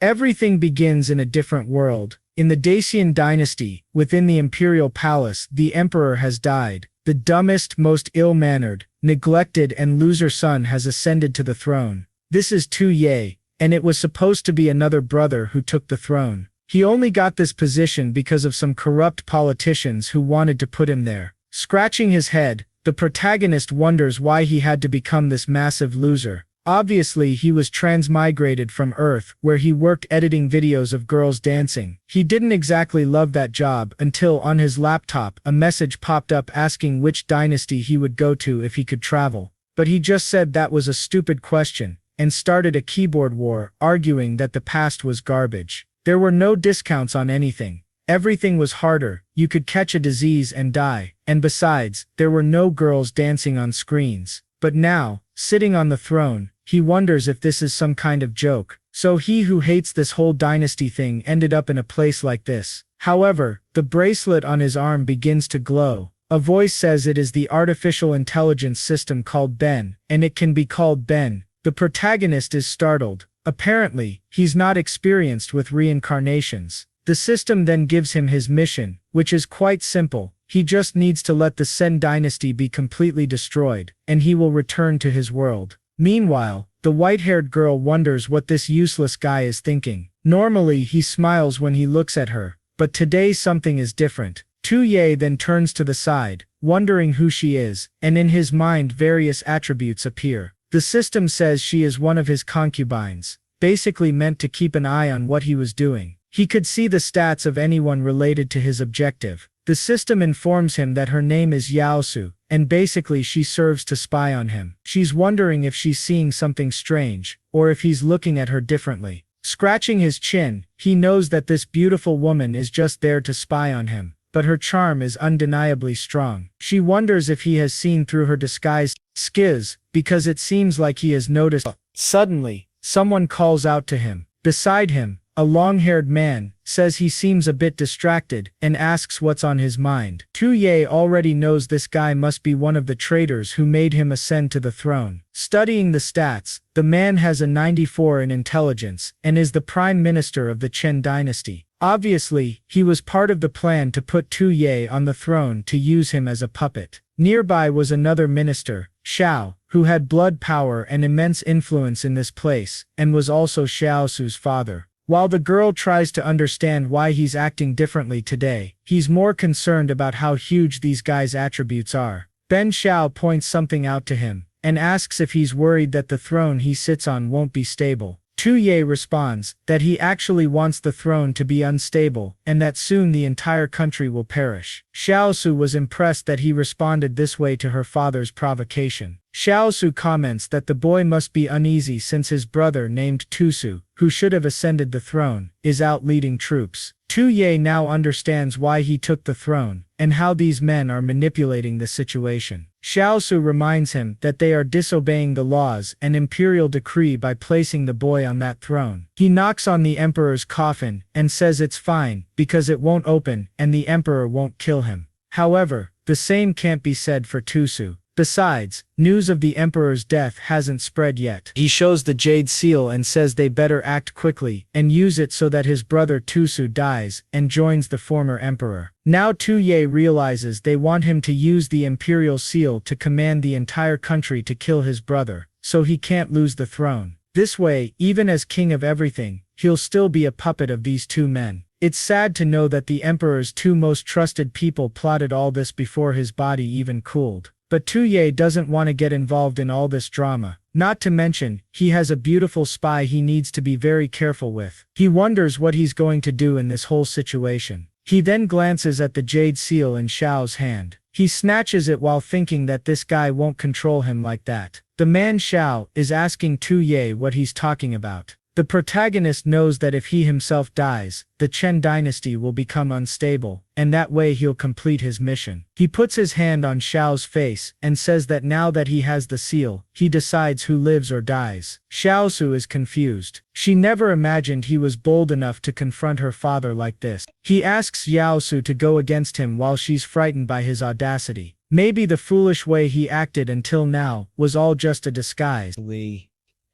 Everything begins in a different world. In the Dacian dynasty, within the imperial palace, the emperor has died. The dumbest, most ill-mannered, neglected and loser son has ascended to the throne. This is Tu Ye, and it was supposed to be another brother who took the throne. He only got this position because of some corrupt politicians who wanted to put him there. Scratching his head, the protagonist wonders why he had to become this massive loser. Obviously, he was transmigrated from Earth, where he worked editing videos of girls dancing. He didn't exactly love that job until on his laptop a message popped up asking which dynasty he would go to if he could travel. But he just said that was a stupid question, and started a keyboard war, arguing that the past was garbage. There were no discounts on anything. Everything was harder, you could catch a disease and die, and besides, there were no girls dancing on screens. But now, sitting on the throne, he wonders if this is some kind of joke. So he who hates this whole dynasty thing ended up in a place like this. However, the bracelet on his arm begins to glow. A voice says it is the artificial intelligence system called Ben, and it can be called Ben. The protagonist is startled. Apparently, he's not experienced with reincarnations. The system then gives him his mission, which is quite simple. He just needs to let the Sen dynasty be completely destroyed, and he will return to his world. Meanwhile, the white-haired girl wonders what this useless guy is thinking. Normally he smiles when he looks at her, but today something is different. Tu Ye then turns to the side, wondering who she is, and in his mind various attributes appear. The system says she is one of his concubines, basically meant to keep an eye on what he was doing. He could see the stats of anyone related to his objective. The system informs him that her name is Yaosu, and basically she serves to spy on him. She's wondering if she's seeing something strange, or if he's looking at her differently. Scratching his chin, he knows that this beautiful woman is just there to spy on him, but her charm is undeniably strong. She wonders if he has seen through her disguise skills, because it seems like he has noticed. Suddenly, someone calls out to him. Beside him, a long-haired man says he seems a bit distracted and asks what's on his mind. Tu Ye already knows this guy must be one of the traitors who made him ascend to the throne. Studying the stats, the man has a 94 in intelligence and is the prime minister of the Chen dynasty. Obviously, he was part of the plan to put Tu Ye on the throne to use him as a puppet. Nearby was another minister, Xiao, who had blood power and immense influence in this place, and was also Xiaosu's father. While the girl tries to understand why he's acting differently today, he's more concerned about how huge these guys' attributes are. Ben Xiao points something out to him, and asks if he's worried that the throne he sits on won't be stable. Tu Ye responds that he actually wants the throne to be unstable, and that soon the entire country will perish. Xiaosu was impressed that he responded this way to her father's provocation. Xiaosu comments that the boy must be uneasy since his brother named Tusu, who should have ascended the throne, is out leading troops. Tu Ye now understands why he took the throne, and how these men are manipulating the situation. Xiaosu reminds him that they are disobeying the laws and imperial decree by placing the boy on that throne. He knocks on the emperor's coffin and says it's fine, because it won't open and the emperor won't kill him. However, the same can't be said for Tusu. Besides, news of the emperor's death hasn't spread yet. He shows the jade seal and says they better act quickly and use it so that his brother Tusu dies and joins the former emperor. Now Tu Ye realizes they want him to use the imperial seal to command the entire country to kill his brother, so he can't lose the throne. This way, even as king of everything, he'll still be a puppet of these two men. It's sad to know that the emperor's two most trusted people plotted all this before his body even cooled. But Tu Ye doesn't want to get involved in all this drama. Not to mention, he has a beautiful spy he needs to be very careful with. He wonders what he's going to do in this whole situation. He then glances at the jade seal in Xiao's hand. He snatches it while thinking that this guy won't control him like that. The man Xiao is asking Tu Ye what he's talking about. The protagonist knows that if he himself dies, the Chen dynasty will become unstable, and that way he'll complete his mission. He puts his hand on Xiao's face and says that now that he has the seal, he decides who lives or dies. Xiaosu is confused. She never imagined he was bold enough to confront her father like this. He asks Yaosu to go against him while she's frightened by his audacity. Maybe the foolish way he acted until now was all just a disguise.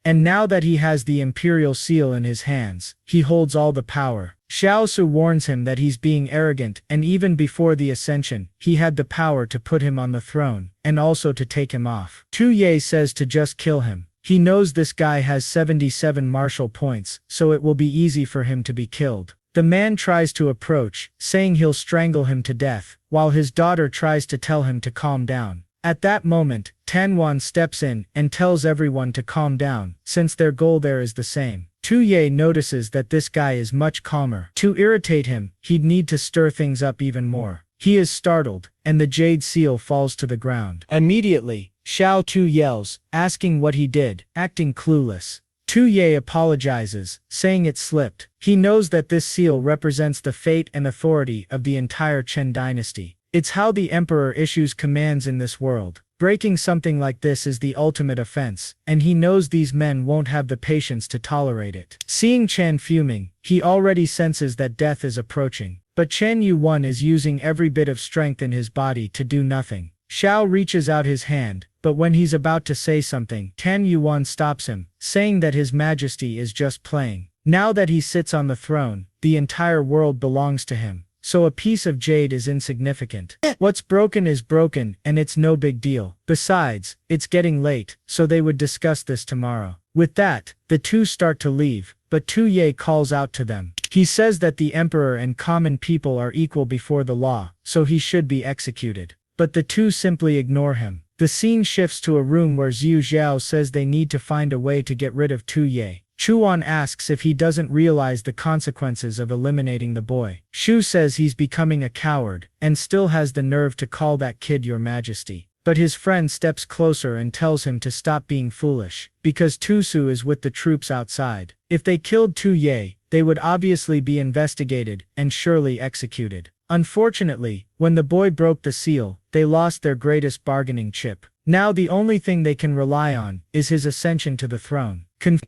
And now that he has the imperial seal in his hands, he holds all the power. Xiao Su warns him that he's being arrogant, and even before the ascension, he had the power to put him on the throne, and also to take him off. Tu Ye says to just kill him. He knows this guy has 77 martial points, so it will be easy for him to be killed. The man tries to approach, saying he'll strangle him to death, while his daughter tries to tell him to calm down. At that moment, Tan Yuan steps in and tells everyone to calm down, since their goal there is the same. Tu Ye notices that this guy is much calmer. To irritate him, he'd need to stir things up even more. He is startled, and the jade seal falls to the ground. Immediately, Xiao Tu yells, asking what he did, acting clueless. Tu Ye apologizes, saying it slipped. He knows that this seal represents the fate and authority of the entire Chen dynasty. It's how the emperor issues commands in this world. Breaking something like this is the ultimate offense, and he knows these men won't have the patience to tolerate it. Seeing Chen fuming, he already senses that death is approaching. But Chen Yuan is using every bit of strength in his body to do nothing. Xiao reaches out his hand, but when he's about to say something, Tan Yuan stops him, saying that His Majesty is just playing. Now that he sits on the throne, the entire world belongs to him. So a piece of jade is insignificant. What's broken is broken, and it's no big deal. Besides, it's getting late, so they would discuss this tomorrow. With that, the two start to leave, but Tu Ye calls out to them. He says that the emperor and common people are equal before the law, so he should be executed. But the two simply ignore him. The scene shifts to a room where Zhu Zhao says they need to find a way to get rid of Tu Ye. Chuan asks if he doesn't realize the consequences of eliminating the boy. Shu says he's becoming a coward, and still has the nerve to call that kid Your Majesty. But his friend steps closer and tells him to stop being foolish, because Tu Su is with the troops outside. If they killed Tu Ye, they would obviously be investigated, and surely executed. Unfortunately, when the boy broke the seal, they lost their greatest bargaining chip. Now the only thing they can rely on is his ascension to the throne.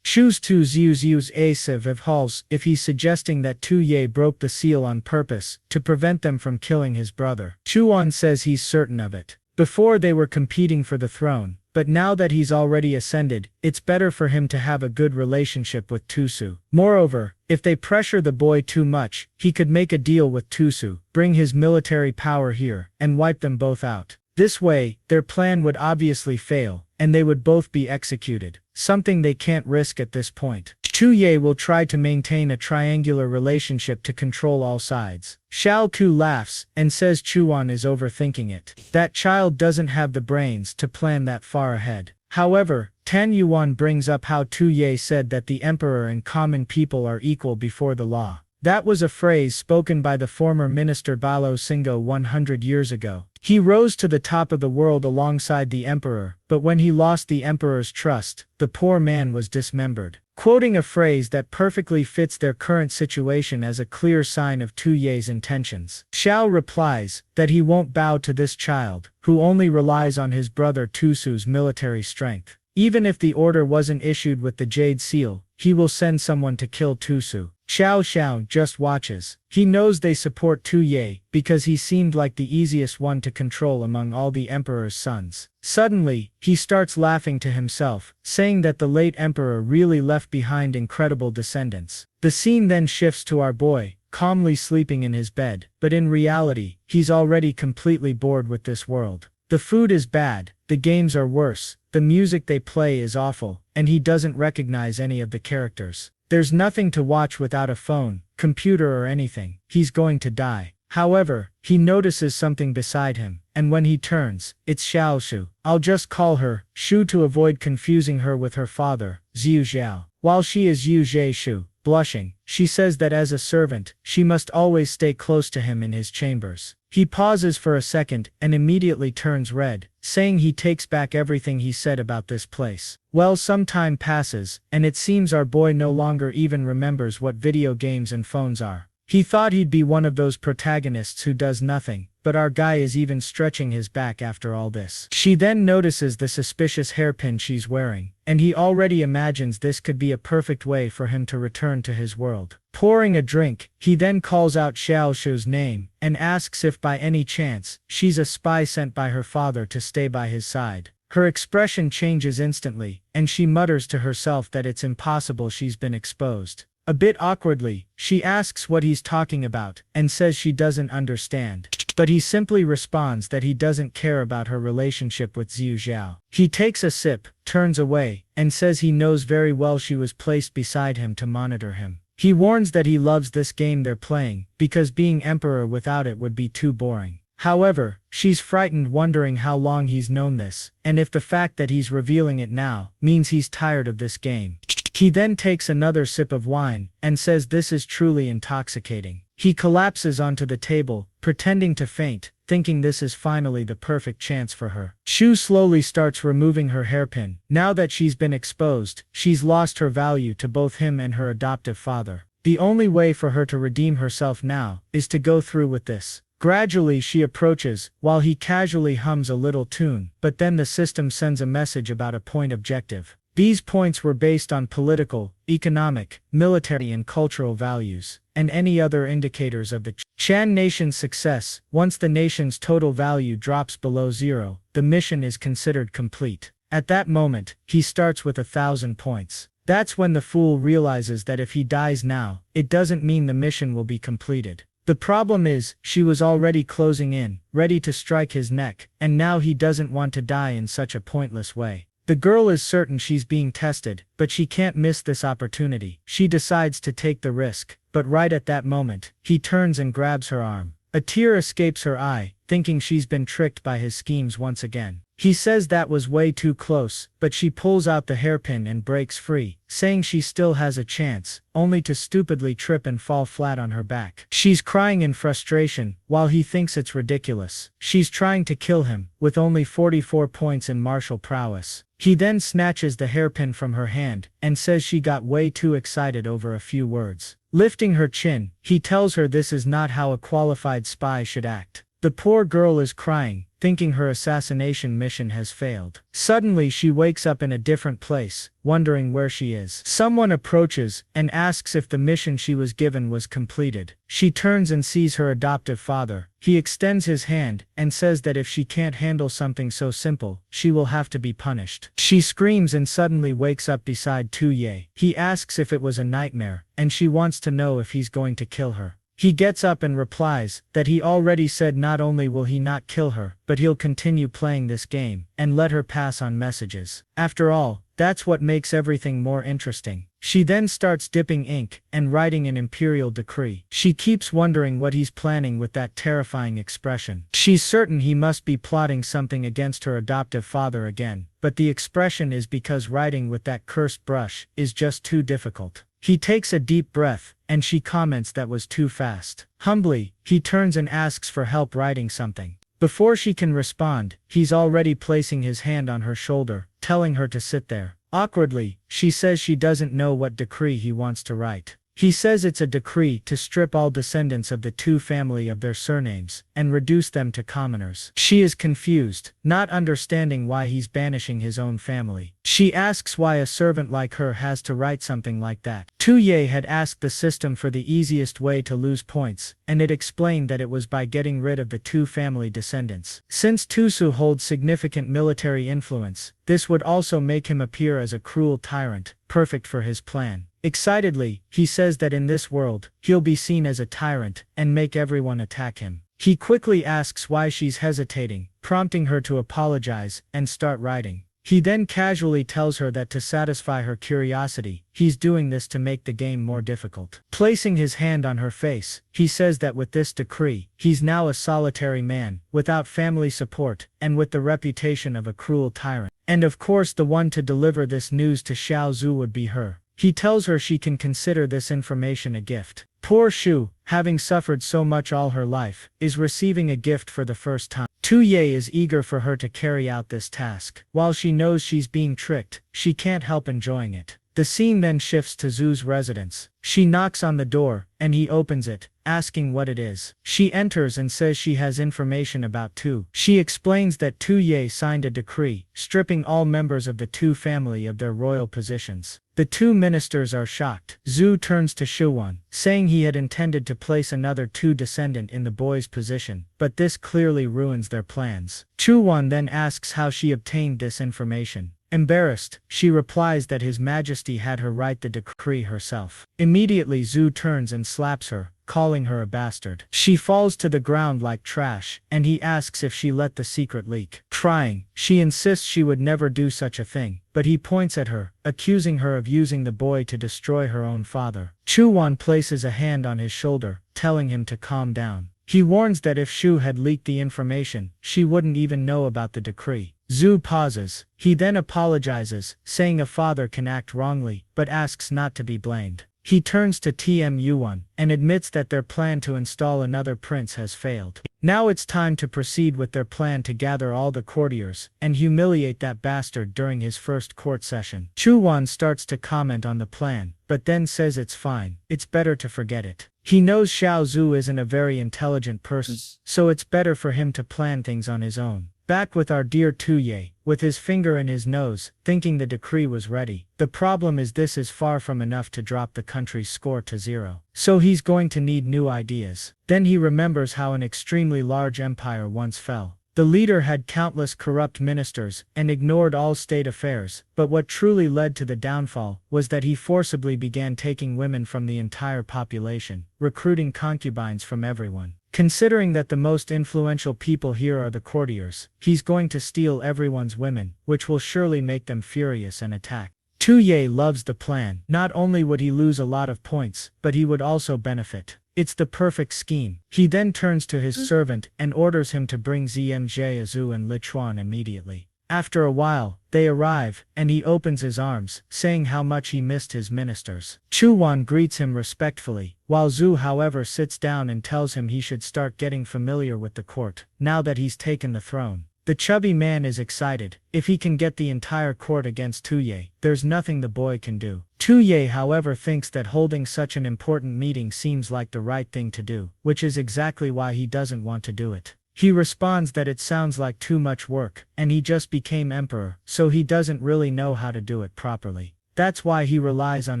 Choose to use Asiv of Halls if he's suggesting that Tu Ye broke the seal on purpose to prevent them from killing his brother. Chuan says he's certain of it. Before they were competing for the throne, but now that he's already ascended, it's better for him to have a good relationship with Tu Su. Moreover, if they pressure the boy too much, he could make a deal with Tu Su, bring his military power here, and wipe them both out. This way, their plan would obviously fail, and they would both be executed, something they can't risk at this point. Tu Ye will try to maintain a triangular relationship to control all sides. Xiao Ku laughs, and says Chuan is overthinking it. That child doesn't have the brains to plan that far ahead. However, Tan Yuan brings up how Tu Ye said that the emperor and common people are equal before the law. That was a phrase spoken by the former minister Balo Singo 100 years ago. He rose to the top of the world alongside the emperor, but when he lost the emperor's trust, the poor man was dismembered. Quoting a phrase that perfectly fits their current situation as a clear sign of Tu Ye's intentions. Xiao replies that he won't bow to this child, who only relies on his brother Tu Su's military strength. Even if the order wasn't issued with the Jade Seal, he will send someone to kill Tu Su. Xiao just watches. He knows they support Tu Ye, because he seemed like the easiest one to control among all the emperor's sons. Suddenly, he starts laughing to himself, saying that the late emperor really left behind incredible descendants. The scene then shifts to our boy, calmly sleeping in his bed, but in reality, he's already completely bored with this world. The food is bad, the games are worse, the music they play is awful, and he doesn't recognize any of the characters. There's nothing to watch without a phone, computer or anything. He's going to die. However, he notices something beside him, and when he turns, it's Xiao Shu. I'll just call her Shu to avoid confusing her with her father, Zhu Zhao. While she is Yu Zhe Shu, blushing, she says that as a servant, she must always stay close to him in his chambers. He pauses for a second and immediately turns red, saying he takes back everything he said about this place. Well, some time passes, and it seems our boy no longer even remembers what video games and phones are. He thought he'd be one of those protagonists who does nothing, but our guy is even stretching his back after all this. She then notices the suspicious hairpin she's wearing, and he already imagines this could be a perfect way for him to return to his world. Pouring a drink, he then calls out Xiao Shu's name, and asks if by any chance, she's a spy sent by her father to stay by his side. Her expression changes instantly, and she mutters to herself that it's impossible she's been exposed. A bit awkwardly, she asks what he's talking about, and says she doesn't understand. But he simply responds that he doesn't care about her relationship with Zhu Zhao. He takes a sip, turns away, and says he knows very well she was placed beside him to monitor him. He warns that he loves this game they're playing, because being emperor without it would be too boring. However, she's frightened, wondering how long he's known this, and if the fact that he's revealing it now means he's tired of this game. He then takes another sip of wine, and says this is truly intoxicating. He collapses onto the table, pretending to faint, thinking this is finally the perfect chance for her. Shu slowly starts removing her hairpin. Now that she's been exposed, she's lost her value to both him and her adoptive father. The only way for her to redeem herself now is to go through with this. Gradually she approaches, while he casually hums a little tune, but then the system sends a message about a point objective. These points were based on political, economic, military and cultural values, and any other indicators of the Chan nation's success. Once the nation's total value drops below 0, the mission is considered complete. At that moment, he starts with 1,000 points. That's when the fool realizes that if he dies now, it doesn't mean the mission will be completed. The problem is, she was already closing in, ready to strike his neck, and now he doesn't want to die in such a pointless way. The girl is certain she's being tested, but she can't miss this opportunity. She decides to take the risk, but right at that moment, he turns and grabs her arm. A tear escapes her eye, thinking she's been tricked by his schemes once again. He says that was way too close, but she pulls out the hairpin and breaks free, saying she still has a chance, only to stupidly trip and fall flat on her back. She's crying in frustration, while he thinks it's ridiculous. She's trying to kill him, with only 44 points in martial prowess. He then snatches the hairpin from her hand, and says she got way too excited over a few words. Lifting her chin, he tells her this is not how a qualified spy should act. The poor girl is crying, thinking her assassination mission has failed. Suddenly she wakes up in a different place, wondering where she is. Someone approaches, and asks if the mission she was given was completed. She turns and sees her adoptive father. He extends his hand, and says that if she can't handle something so simple, she will have to be punished. She screams and suddenly wakes up beside Tu Ye. He asks if it was a nightmare, and she wants to know if he's going to kill her. He gets up and replies that he already said not only will he not kill her, but he'll continue playing this game, and let her pass on messages. After all, that's what makes everything more interesting. She then starts dipping ink, and writing an imperial decree. She keeps wondering what he's planning with that terrifying expression. She's certain he must be plotting something against her adoptive father again, but the expression is because writing with that cursed brush is just too difficult. He takes a deep breath, and she comments that was too fast. Humbly, he turns and asks for help writing something. Before she can respond, he's already placing his hand on her shoulder, telling her to sit there. Awkwardly, she says she doesn't know what decree he wants to write. He says it's a decree to strip all descendants of the Tu family of their surnames, and reduce them to commoners. She is confused, not understanding why he's banishing his own family. She asks why a servant like her has to write something like that. Tu Ye had asked the system for the easiest way to lose points, and it explained that it was by getting rid of the Tu family descendants. Since Tusu holds significant military influence, this would also make him appear as a cruel tyrant, perfect for his plan. Excitedly, he says that in this world, he'll be seen as a tyrant, and make everyone attack him. He quickly asks why she's hesitating, prompting her to apologize, and start writing. He then casually tells her that to satisfy her curiosity, he's doing this to make the game more difficult. Placing his hand on her face, he says that with this decree, he's now a solitary man, without family support, and with the reputation of a cruel tyrant. And of course the one to deliver this news to Xiao Zhu would be her. He tells her she can consider this information a gift. Poor Shu, having suffered so much all her life, is receiving a gift for the first time. Tu Ye is eager for her to carry out this task. While she knows she's being tricked, she can't help enjoying it. The scene then shifts to Zhu's residence. She knocks on the door, and he opens it, asking what it is. She enters and says she has information about Tu. She explains that Tu Ye signed a decree, stripping all members of the Tu family of their royal positions. The two ministers are shocked. Zhu turns to Shuwan, saying he had intended to place another Tu descendant in the boy's position, but this clearly ruins their plans. Chuwan then asks how she obtained this information. Embarrassed, she replies that His Majesty had her write the decree herself. Immediately Zhu turns and slaps her, calling her a bastard. She falls to the ground like trash, and he asks if she let the secret leak. Crying, she insists she would never do such a thing, but he points at her, accusing her of using the boy to destroy her own father. Chuwan places a hand on his shoulder, telling him to calm down. He warns that if Shu had leaked the information, she wouldn't even know about the decree. Zhu pauses. He then apologizes, saying a father can act wrongly, but asks not to be blamed. He turns to TM Yuan, and admits that their plan to install another prince has failed. Now it's time to proceed with their plan to gather all the courtiers, and humiliate that bastard during his first court session. Chuwan starts to comment on the plan, but then says it's fine, it's better to forget it. He knows Xiao Zhu isn't a very intelligent person, so it's better for him to plan things on his own. Back with our dear Tu Ye, with his finger in his nose, thinking the decree was ready. The problem is this is far from enough to drop the country's score to 0. So he's going to need new ideas. Then he remembers how an extremely large empire once fell. The leader had countless corrupt ministers and ignored all state affairs, but what truly led to the downfall was that he forcibly began taking women from the entire population, recruiting concubines from everyone. Considering that the most influential people here are the courtiers, he's going to steal everyone's women, which will surely make them furious and attack. Tu Ye loves the plan. Not only would he lose a lot of points, but he would also benefit. It's the perfect scheme. He then turns to his servant and orders him to bring Zmj Azu and Lichuan immediately. After a while, they arrive, and he opens his arms, saying how much he missed his ministers. Chuwan greets him respectfully, while Zhu however sits down and tells him he should start getting familiar with the court, now that he's taken the throne. The chubby man is excited. If he can get the entire court against Tu Ye, there's nothing the boy can do. Tu Ye however thinks that holding such an important meeting seems like the right thing to do, which is exactly why he doesn't want to do it. He responds that it sounds like too much work, and he just became emperor, so he doesn't really know how to do it properly. That's why he relies on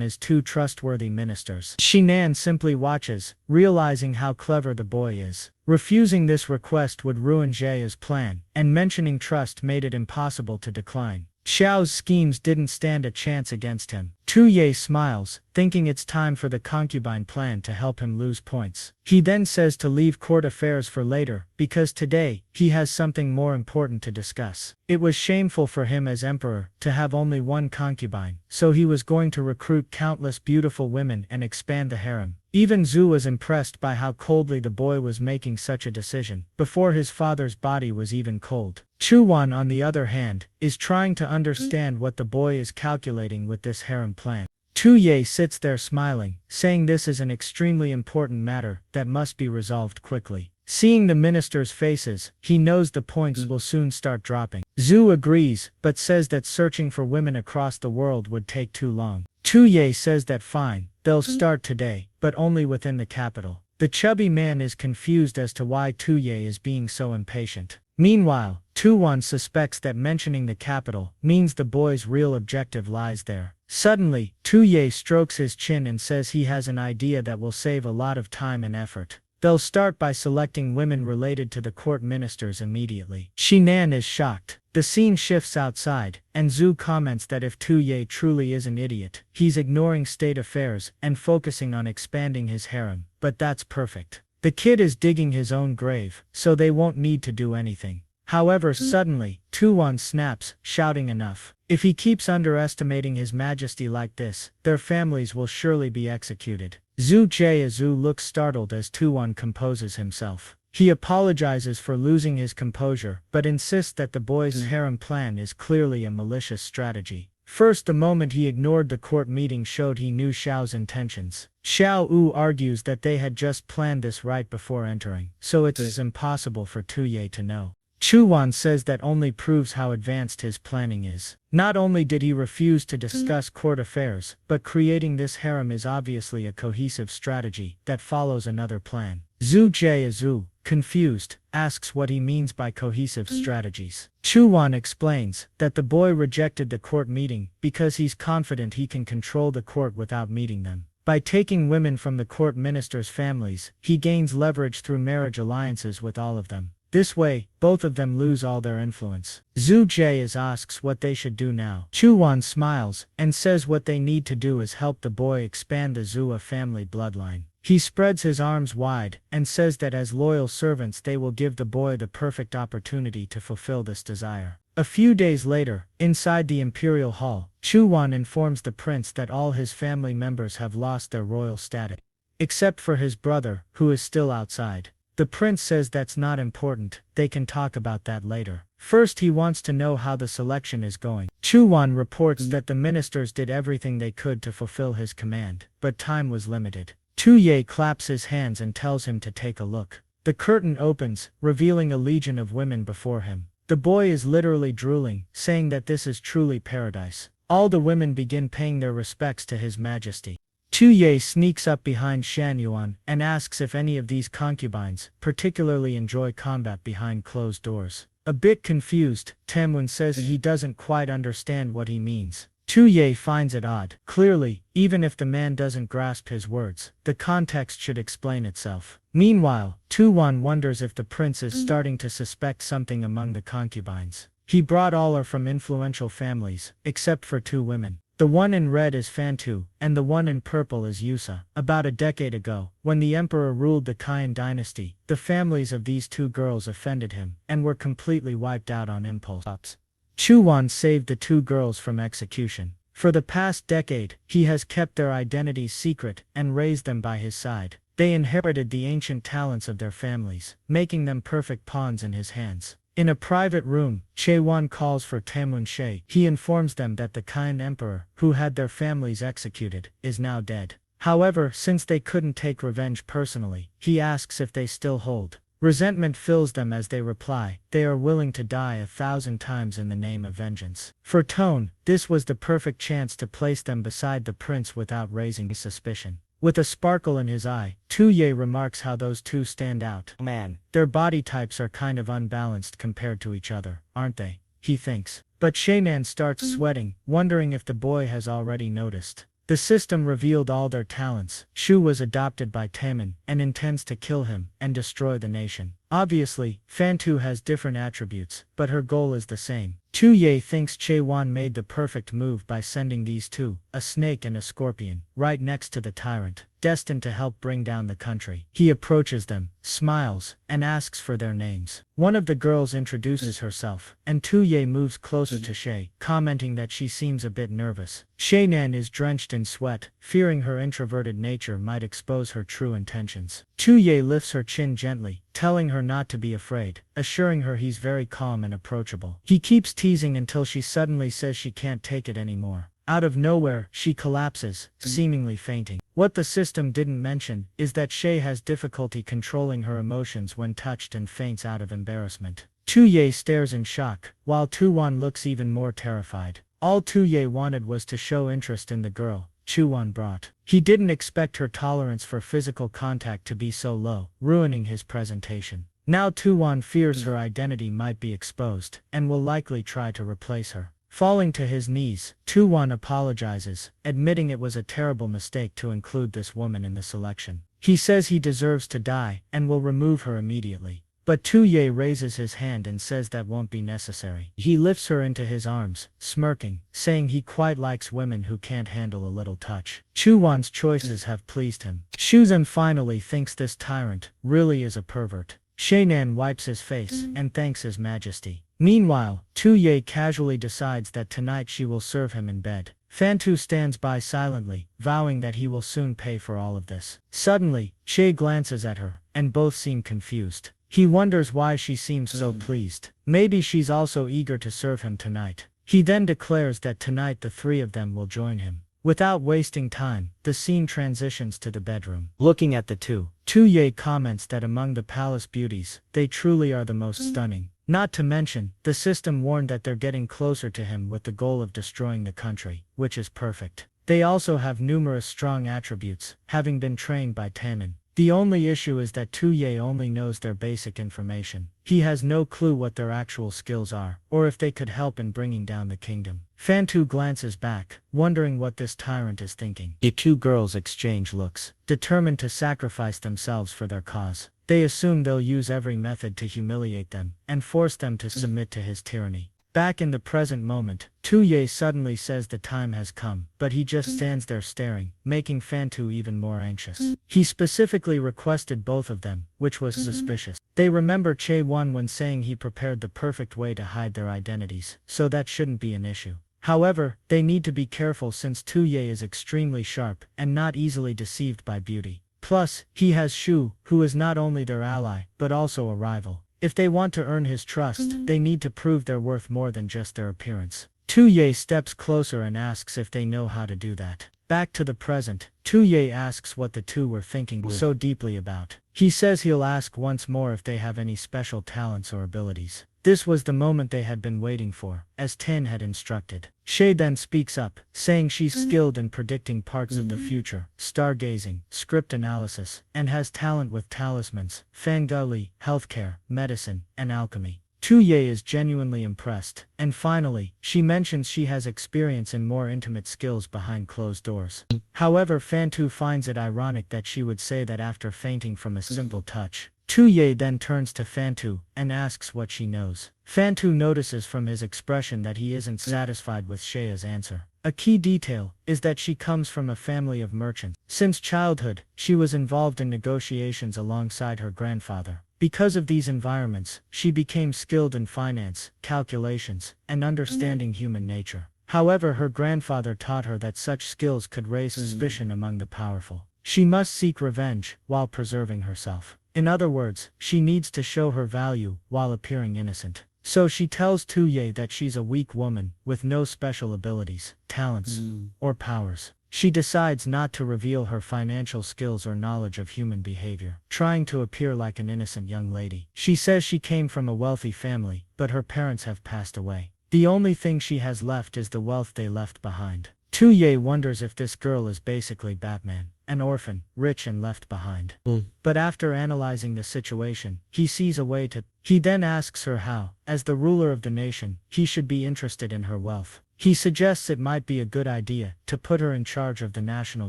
his two trustworthy ministers. Shinan simply watches, realizing how clever the boy is. Refusing this request would ruin Jaya's plan, and mentioning trust made it impossible to decline. Xiao's schemes didn't stand a chance against him. Tu Ye smiles, thinking it's time for the concubine plan to help him lose points. He then says to leave court affairs for later, because today, he has something more important to discuss. It was shameful for him as emperor to have only one concubine, so he was going to recruit countless beautiful women and expand the harem. Even Zhu was impressed by how coldly the boy was making such a decision, before his father's body was even cold. Chuwan, on the other hand, is trying to understand what the boy is calculating with this harem plan. Tu Ye sits there smiling, saying this is an extremely important matter that must be resolved quickly. Seeing the ministers' faces, he knows the points will soon start dropping. Zhu agrees, but says that searching for women across the world would take too long. Tu Ye says that fine, they'll start today, but only within the capital. The chubby man is confused as to why Tu Ye is being so impatient. Meanwhile, Tuwan suspects that mentioning the capital means the boy's real objective lies there. Suddenly, Tu Ye strokes his chin and says he has an idea that will save a lot of time and effort. They'll start by selecting women related to the court ministers immediately. Shinan is shocked. The scene shifts outside, and Zhu comments that if Tu Ye truly is an idiot, he's ignoring state affairs and focusing on expanding his harem. But that's perfect. The kid is digging his own grave, so they won't need to do anything. However, suddenly, Tuwan snaps, shouting enough. If he keeps underestimating His Majesty like this, their families will surely be executed. Zhu Jia looks startled as Tuwan composes himself. He apologizes for losing his composure, but insists that the boy's harem plan is clearly a malicious strategy. First, the moment he ignored the court meeting showed he knew Xiao's intentions. Xiao Wu argues that they had just planned this right before entering, so it's impossible for Tu Ye to know. Chuan says that only proves how advanced his planning is. Not only did he refuse to discuss court affairs, but creating this harem is obviously a cohesive strategy that follows another plan. Zhu Jiazu, confused, asks what he means by cohesive strategies. Chuan explains that the boy rejected the court meeting because he's confident he can control the court without meeting them. By taking women from the court ministers' families, he gains leverage through marriage alliances with all of them. This way, both of them lose all their influence. Zhu Jiazu asks what they should do now. Chuan smiles and says what they need to do is help the boy expand the Zhua family bloodline. He spreads his arms wide and says that as loyal servants they will give the boy the perfect opportunity to fulfill this desire. A few days later, inside the imperial hall, Chuan informs the prince that all his family members have lost their royal status, except for his brother, who is still outside. The prince says that's not important, they can talk about that later. First he wants to know how the selection is going. Chuan reports that the ministers did everything they could to fulfill his command, but time was limited. Tuye claps his hands and tells him to take a look. The curtain opens, revealing a legion of women before him. The boy is literally drooling, saying that this is truly paradise. All the women begin paying their respects to his majesty. Tuye sneaks up behind Shan Yuan and asks if any of these concubines particularly enjoy combat behind closed doors. A bit confused, Tamwen says he doesn't quite understand what he means. Tuye finds it odd. Clearly, even if the man doesn't grasp his words, the context should explain itself. Meanwhile, Tuwan wonders if the prince is starting to suspect something among the concubines. He brought all are from influential families, except for two women. The one in red is Fantu, and the one in purple is Yusa. About a decade ago, when the emperor ruled the Daqian dynasty, the families of these two girls offended him, and were completely wiped out on impulse. Chuan saved the two girls from execution. For the past decade, he has kept their identities secret and raised them by his side. They inherited the ancient talents of their families, making them perfect pawns in his hands. In a private room, Chewan calls for Tamwen She. He informs them that the Daqian emperor, who had their families executed, is now dead. However, since they couldn't take revenge personally, he asks if they still hold. Resentment fills them as they reply, they are willing to die 1,000 times in the name of vengeance. For Tone, this was the perfect chance to place them beside the prince without raising suspicion. With a sparkle in his eye, Tuye remarks how those two stand out. Man, their body types are kind of unbalanced compared to each other, aren't they? He thinks. But Shaynan starts sweating, wondering if the boy has already noticed. The system revealed all their talents. Shu was adopted by Taemin, and intends to kill him, and destroy the nation. Obviously, Fantu has different attributes, but her goal is the same. Tuye thinks Chewan made the perfect move by sending these two, a snake and a scorpion, right next to the tyrant, destined to help bring down the country. He approaches them, smiles, and asks for their names. One of the girls introduces herself, and Tuye moves closer to Shay, commenting that she seems a bit nervous. Shaynan is drenched in sweat, fearing her introverted nature might expose her true intentions. Tuye lifts her chin gently, telling her not to be afraid, assuring her he's very calm and approachable. He keeps teasing until she suddenly says she can't take it anymore. Out of nowhere, she collapses, seemingly fainting. What the system didn't mention is that Shay has difficulty controlling her emotions when touched and faints out of embarrassment. Tuye stares in shock, while Tuwan looks even more terrified. All Tuye wanted was to show interest in the girl Chuan brought. He didn't expect her tolerance for physical contact to be so low, ruining his presentation. Now Tuwan fears her identity might be exposed, and will likely try to replace her. Falling to his knees, Tuwan apologizes, admitting it was a terrible mistake to include this woman in the selection. He says he deserves to die, and will remove her immediately. But Tuye raises his hand and says that won't be necessary. He lifts her into his arms, smirking, saying he quite likes women who can't handle a little touch. Chuwan's choices have pleased him. Shuzan finally thinks this tyrant really is a pervert. Shaynan wipes his face and thanks his majesty. Meanwhile, Tuye casually decides that tonight she will serve him in bed. Fantu stands by silently, vowing that he will soon pay for all of this. Suddenly, Shay glances at her, and both seem confused. He wonders why she seems so pleased. Maybe she's also eager to serve him tonight. He then declares that tonight the three of them will join him. Without wasting time, the scene transitions to the bedroom. Looking at the two, Tuye comments that among the palace beauties, they truly are the most stunning. Not to mention, the system warned that they're getting closer to him with the goal of destroying the country, which is perfect. They also have numerous strong attributes, having been trained by Tannen. The only issue is that Tuye only knows their basic information. He has no clue what their actual skills are, or if they could help in bringing down the kingdom. Fantu glances back, wondering what this tyrant is thinking. The two girls exchange looks, determined to sacrifice themselves for their cause. They assume they'll use every method to humiliate them, and force them to submit to his tyranny. Back in the present moment, Tuye suddenly says the time has come, but he just stands there staring, making Fantu even more anxious. He specifically requested both of them, which was suspicious. They remember Che-won when saying he prepared the perfect way to hide their identities, so that shouldn't be an issue. However, they need to be careful since Tuye is extremely sharp and not easily deceived by beauty. Plus, he has Shu, who is not only their ally, but also a rival. If they want to earn his trust, they need to prove they're worth more than just their appearance. Tuye steps closer and asks if they know how to do that. Back to the present, Tuye asks what the two were thinking so deeply about. He says he'll ask once more if they have any special talents or abilities. This was the moment they had been waiting for, as Tan had instructed. Shay then speaks up, saying she's skilled in predicting parts of the future, stargazing, script analysis, and has talent with talismans, fanguli, healthcare, medicine, and alchemy. Tuye is genuinely impressed, and finally, she mentions she has experience in more intimate skills behind closed doors. However, Fantu finds it ironic that she would say that after fainting from a simple touch. Tuye then turns to Fantu and asks what she knows. Fantu notices from his expression that he isn't satisfied with Shea's answer. A key detail is that she comes from a family of merchants. Since childhood, she was involved in negotiations alongside her grandfather. Because of these environments, she became skilled in finance, calculations, and understanding human nature. However, her grandfather taught her that such skills could raise suspicion among the powerful. She must seek revenge while preserving herself. In other words, she needs to show her value while appearing innocent. So she tells Tuye that she's a weak woman with no special abilities, talents, or powers. She decides not to reveal her financial skills or knowledge of human behavior, trying to appear like an innocent young lady. She says she came from a wealthy family, but her parents have passed away. The only thing she has left is the wealth they left behind. Tuye wonders if this girl is basically Batman, an orphan, rich and left behind. But after analyzing the situation, he sees a way to. He then asks her how, as the ruler of the nation, he should be interested in her wealth. He suggests it might be a good idea to put her in charge of the national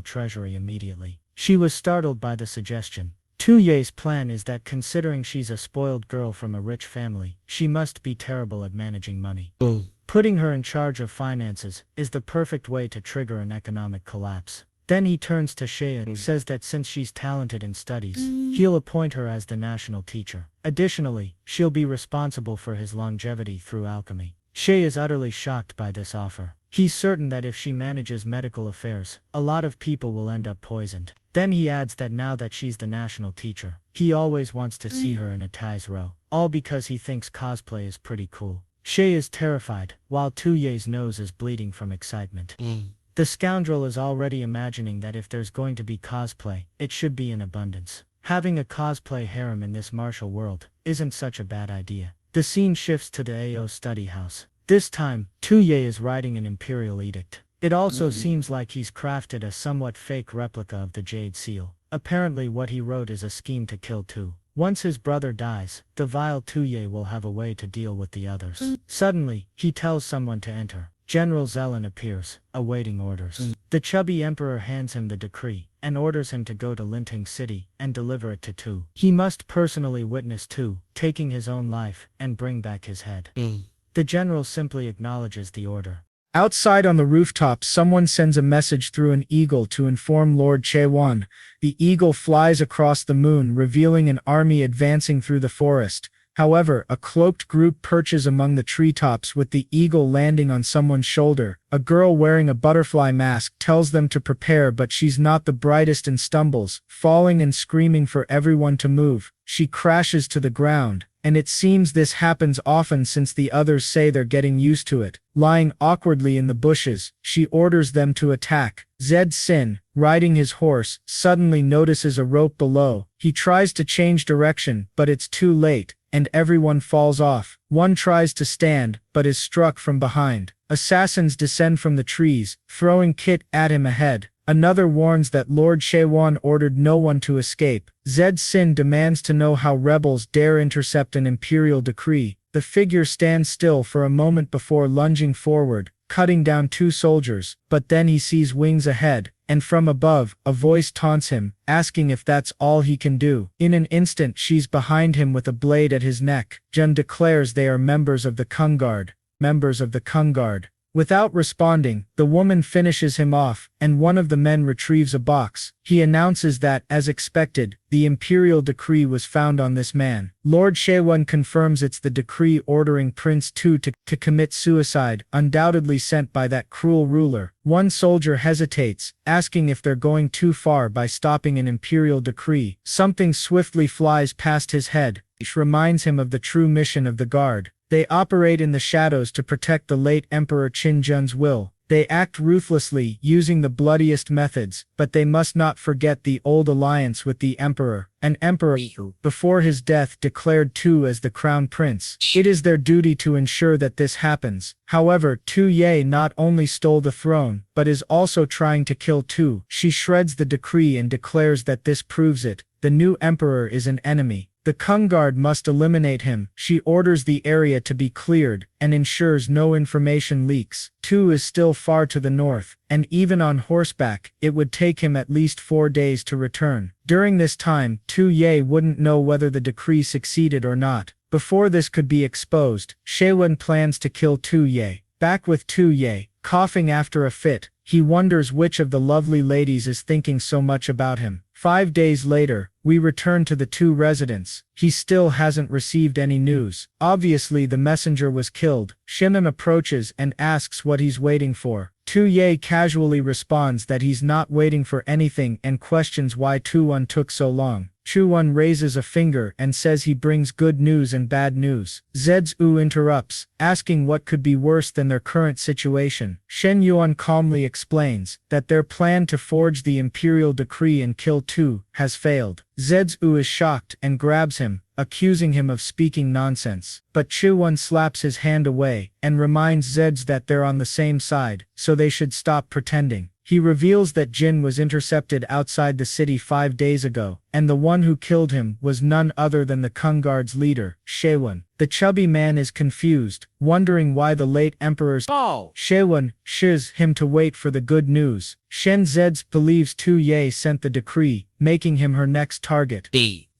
treasury immediately. She was startled by the suggestion. Tuye's plan is that considering she's a spoiled girl from a rich family, she must be terrible at managing money. Putting her in charge of finances is the perfect way to trigger an economic collapse. Then he turns to Shea and says that since she's talented in studies, he'll appoint her as the national teacher. Additionally, she'll be responsible for his longevity through alchemy. Shea is utterly shocked by this offer. He's certain that if she manages medical affairs, a lot of people will end up poisoned. Then he adds that now that she's the national teacher, he always wants to see her in a Tai's row, all because he thinks cosplay is pretty cool. Shea is terrified, while Tuye's nose is bleeding from excitement. The scoundrel is already imagining that if there's going to be cosplay, it should be in abundance. Having a cosplay harem in this martial world isn't such a bad idea. The scene shifts to the AO study house. This time, Tuye is writing an imperial edict. It also seems like he's crafted a somewhat fake replica of the Jade Seal. Apparently what he wrote is a scheme to kill Tu. Once his brother dies, the vile Tuye will have a way to deal with the others. Suddenly, he tells someone to enter. General Zelen appears, awaiting orders. The chubby emperor hands him the decree, and orders him to go to Linting City and deliver it to Tu. He must personally witness Tu taking his own life and bring back his head. The general simply acknowledges the order. Outside on the rooftop, someone sends a message through an eagle to inform Lord Che-won. The eagle flies across the moon, revealing an army advancing through the forest. However, a cloaked group perches among the treetops with the eagle landing on someone's shoulder. A girl wearing a butterfly mask tells them to prepare, but she's not the brightest and stumbles, falling and screaming for everyone to move. She crashes to the ground, and it seems this happens often since the others say they're getting used to it. Lying awkwardly in the bushes, she orders them to attack. Zed Sin, riding his horse, suddenly notices a rope below. He tries to change direction, but it's too late, and everyone falls off. One tries to stand, but is struck from behind. Assassins descend from the trees, throwing kit at him ahead. Another warns that Lord Shaewon ordered no one to escape. Zed Sin demands to know how rebels dare intercept an imperial decree. The figure stands still for a moment before lunging forward, cutting down two soldiers, but then he sees wings ahead, and from above, a voice taunts him, asking if that's all he can do. In an instant she's behind him with a blade at his neck. Jun declares they are members of the Kung Guard. Members of the Kung Guard. Without responding, the woman finishes him off, and one of the men retrieves a box. He announces that, as expected, the imperial decree was found on this man. Lord Shaewon confirms it's the decree ordering Prince Tu to commit suicide, undoubtedly sent by that cruel ruler. One soldier hesitates, asking if they're going too far by stopping an imperial decree. Something swiftly flies past his head, which reminds him of the true mission of the guard. They operate in the shadows to protect the late Emperor Qin Jun's will. They act ruthlessly, using the bloodiest methods, but they must not forget the old alliance with the Emperor. An emperor who, before his death, declared Tu as the crown prince. It is their duty to ensure that this happens. However, Tu Ye not only stole the throne, but is also trying to kill Tu. She shreds the decree and declares that this proves it. The new emperor is an enemy. The Kung Guard must eliminate him. She orders the area to be cleared, and ensures no information leaks. Tu is still far to the north, and even on horseback, it would take him at least 4 days to return. During this time, Tu Ye wouldn't know whether the decree succeeded or not. Before this could be exposed, Shaewon plans to kill Tu Ye. Back with Tu Ye, coughing after a fit, he wonders which of the lovely ladies is thinking so much about him. 5 days later, we return to the Tu residence. He still hasn't received any news. Obviously the messenger was killed. Shimon approaches and asks what he's waiting for. Tu Ye casually responds that he's not waiting for anything and questions why Tu-won took so long. Chu-won raises a finger and says he brings good news and bad news. Zedzu interrupts, asking what could be worse than their current situation. Shen Yuan calmly explains that their plan to forge the imperial decree and kill Tu has failed. Zedzu is shocked and grabs him, accusing him of speaking nonsense. But Chu-won slaps his hand away and reminds Zeds that they're on the same side, so they should stop pretending. He reveals that Jin was intercepted outside the city 5 days ago, and the one who killed him was none other than the Kung Guard's leader, Shaewon. The chubby man is confused, wondering why the late emperor's Shaewon shiz him to wait for the good news. Shen Zeds believes Tu Ye sent the decree, making him her next target.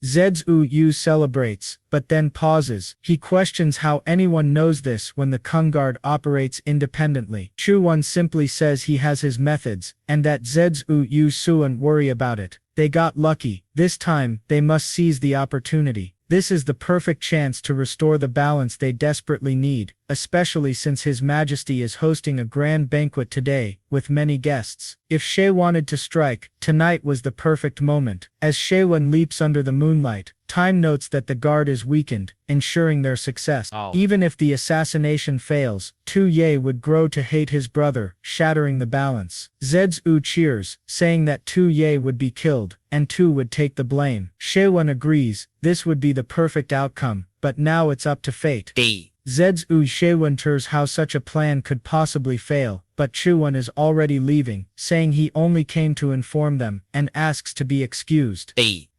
Zedzu Yu celebrates, but then pauses. He questions how anyone knows this when the Kung Guard operates independently. Chu-won simply says he has his methods, and that Zedzu Yu shouldn't worry about it. They got lucky. This time, they must seize the opportunity. This is the perfect chance to restore the balance they desperately need, especially since His Majesty is hosting a grand banquet today, with many guests. If Shae wanted to strike, tonight was the perfect moment. As Shaewon leaps under the moonlight, Time notes that the guard is weakened, ensuring their success. Even if the assassination fails, Tu Ye would grow to hate his brother, shattering the balance. Zedzu cheers, saying that Tu Ye would be killed, and Tu would take the blame. Shaewon agrees, this would be the perfect outcome, but now it's up to fate. Zedzu Shaewon turs how such a plan could possibly fail, but Chuwon is already leaving, saying he only came to inform them, and asks to be excused.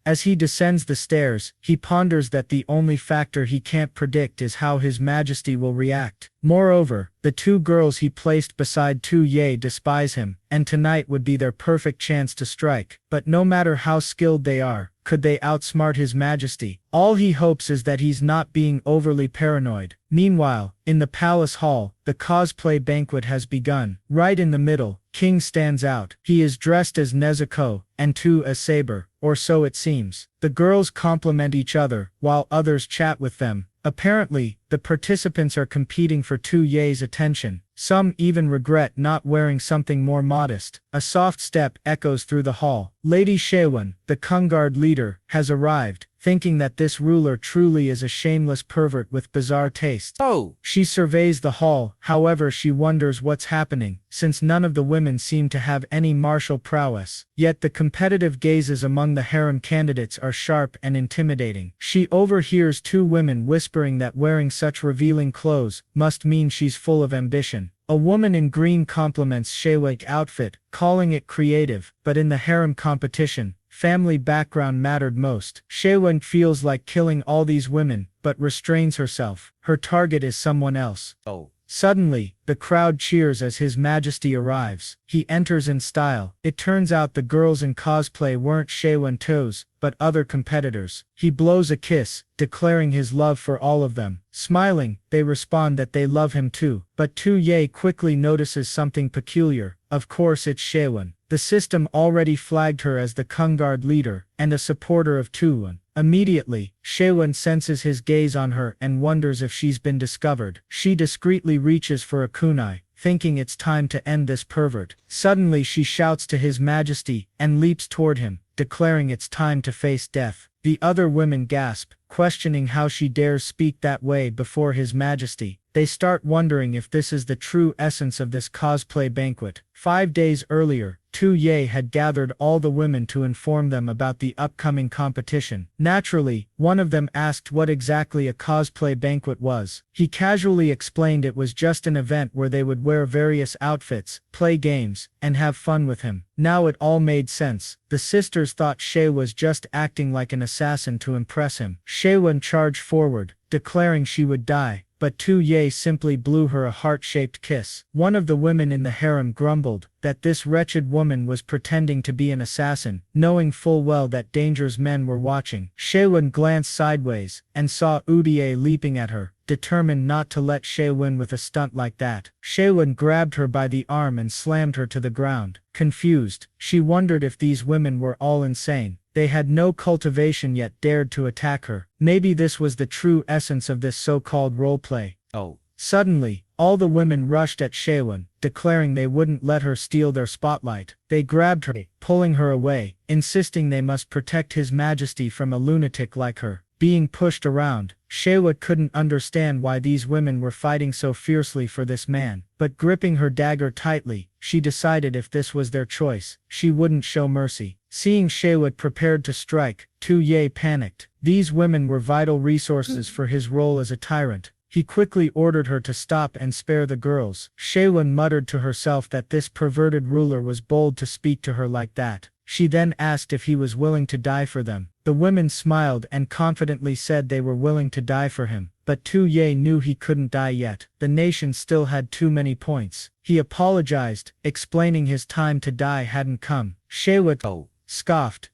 As he descends the stairs, he ponders that the only factor he can't predict is how His Majesty will react. Moreover, the two girls he placed beside Tu Ye despise him, and tonight would be their perfect chance to strike. But no matter how skilled they are, could they outsmart His Majesty? All he hopes is that he's not being overly paranoid. Meanwhile, in the palace hall, the cosplay banquet has begun. Right in the middle, King stands out. He is dressed as Nezuko, and Tu as Saber, or so it seems. The girls compliment each other, while others chat with them. Apparently, the participants are competing for Tu Ye's attention. Some even regret not wearing something more modest. A soft step echoes through the hall. Lady Shaewon, the Kung Guard leader, has arrived. thinking that this ruler truly is a shameless pervert with bizarre tastes. Oh, She surveys the hall, however she wonders what's happening, since none of the women seem to have any martial prowess. Yet the competitive gazes among the harem candidates are sharp and intimidating. She overhears two women whispering that wearing such revealing clothes must mean she's full of ambition. A woman in green compliments Shayla's outfit, calling it creative, but in the harem competition, family background mattered most. Shayla feels like killing all these women, but restrains herself. Her target is someone else. oh. Suddenly, the crowd cheers as His Majesty arrives. He enters in style. It turns out the girls in cosplay weren't Shaylin Toes, but other competitors. He blows a kiss, declaring his love for all of them. Smiling, they respond that they love him too. But Tu Ye quickly notices something peculiar. Of course it's Shaylin. The system already flagged her as the Kungard leader, and a supporter of Tulun. Immediately, Shaylin senses his gaze on her and wonders if she's been discovered. She discreetly reaches for a kunai, thinking it's time to end this pervert. Suddenly she shouts to His Majesty, and leaps toward him, declaring it's time to face death. The other women gasp, questioning how she dares speak that way before His Majesty. They start wondering if this is the true essence of this cosplay banquet. 5 days earlier, Tu Ye had gathered all the women to inform them about the upcoming competition. Naturally, one of them asked what exactly a cosplay banquet was. He casually explained it was just an event where they would wear various outfits, play games, and have fun with him. Now it all made sense. The sisters thought Shay was just acting like an assassin to impress him. Shaylin charged forward, declaring she would die, but Tu Ye simply blew her a heart-shaped kiss. One of the women in the harem grumbled that this wretched woman was pretending to be an assassin, knowing full well that dangerous men were watching. Shaylin glanced sideways, and saw Udiye leaping at her, determined not to let Shay win with a stunt like that. Shaylin grabbed her by the arm and slammed her to the ground. Confused, she wondered if these women were all insane. They had no cultivation yet dared to attack her. Maybe this was the true essence of this so-called roleplay. Oh. Suddenly, all the women rushed at Shaylin, declaring they wouldn't let her steal their spotlight. They grabbed her, pulling her away, insisting they must protect His Majesty from a lunatic like her. Being pushed around, Shayla couldn't understand why these women were fighting so fiercely for this man, but gripping her dagger tightly, she decided if this was their choice, she wouldn't show mercy. Seeing Shayla prepared to strike, Tu Ye panicked. These women were vital resources for his role as a tyrant. He quickly ordered her to stop and spare the girls. Shaylin muttered to herself that this perverted ruler was bold to speak to her like that. She then asked if he was willing to die for them. The women smiled and confidently said they were willing to die for him. But Tu Ye knew he couldn't die yet. The nation still had too many points. He apologized, explaining his time to die hadn't come. Shayla scoffed,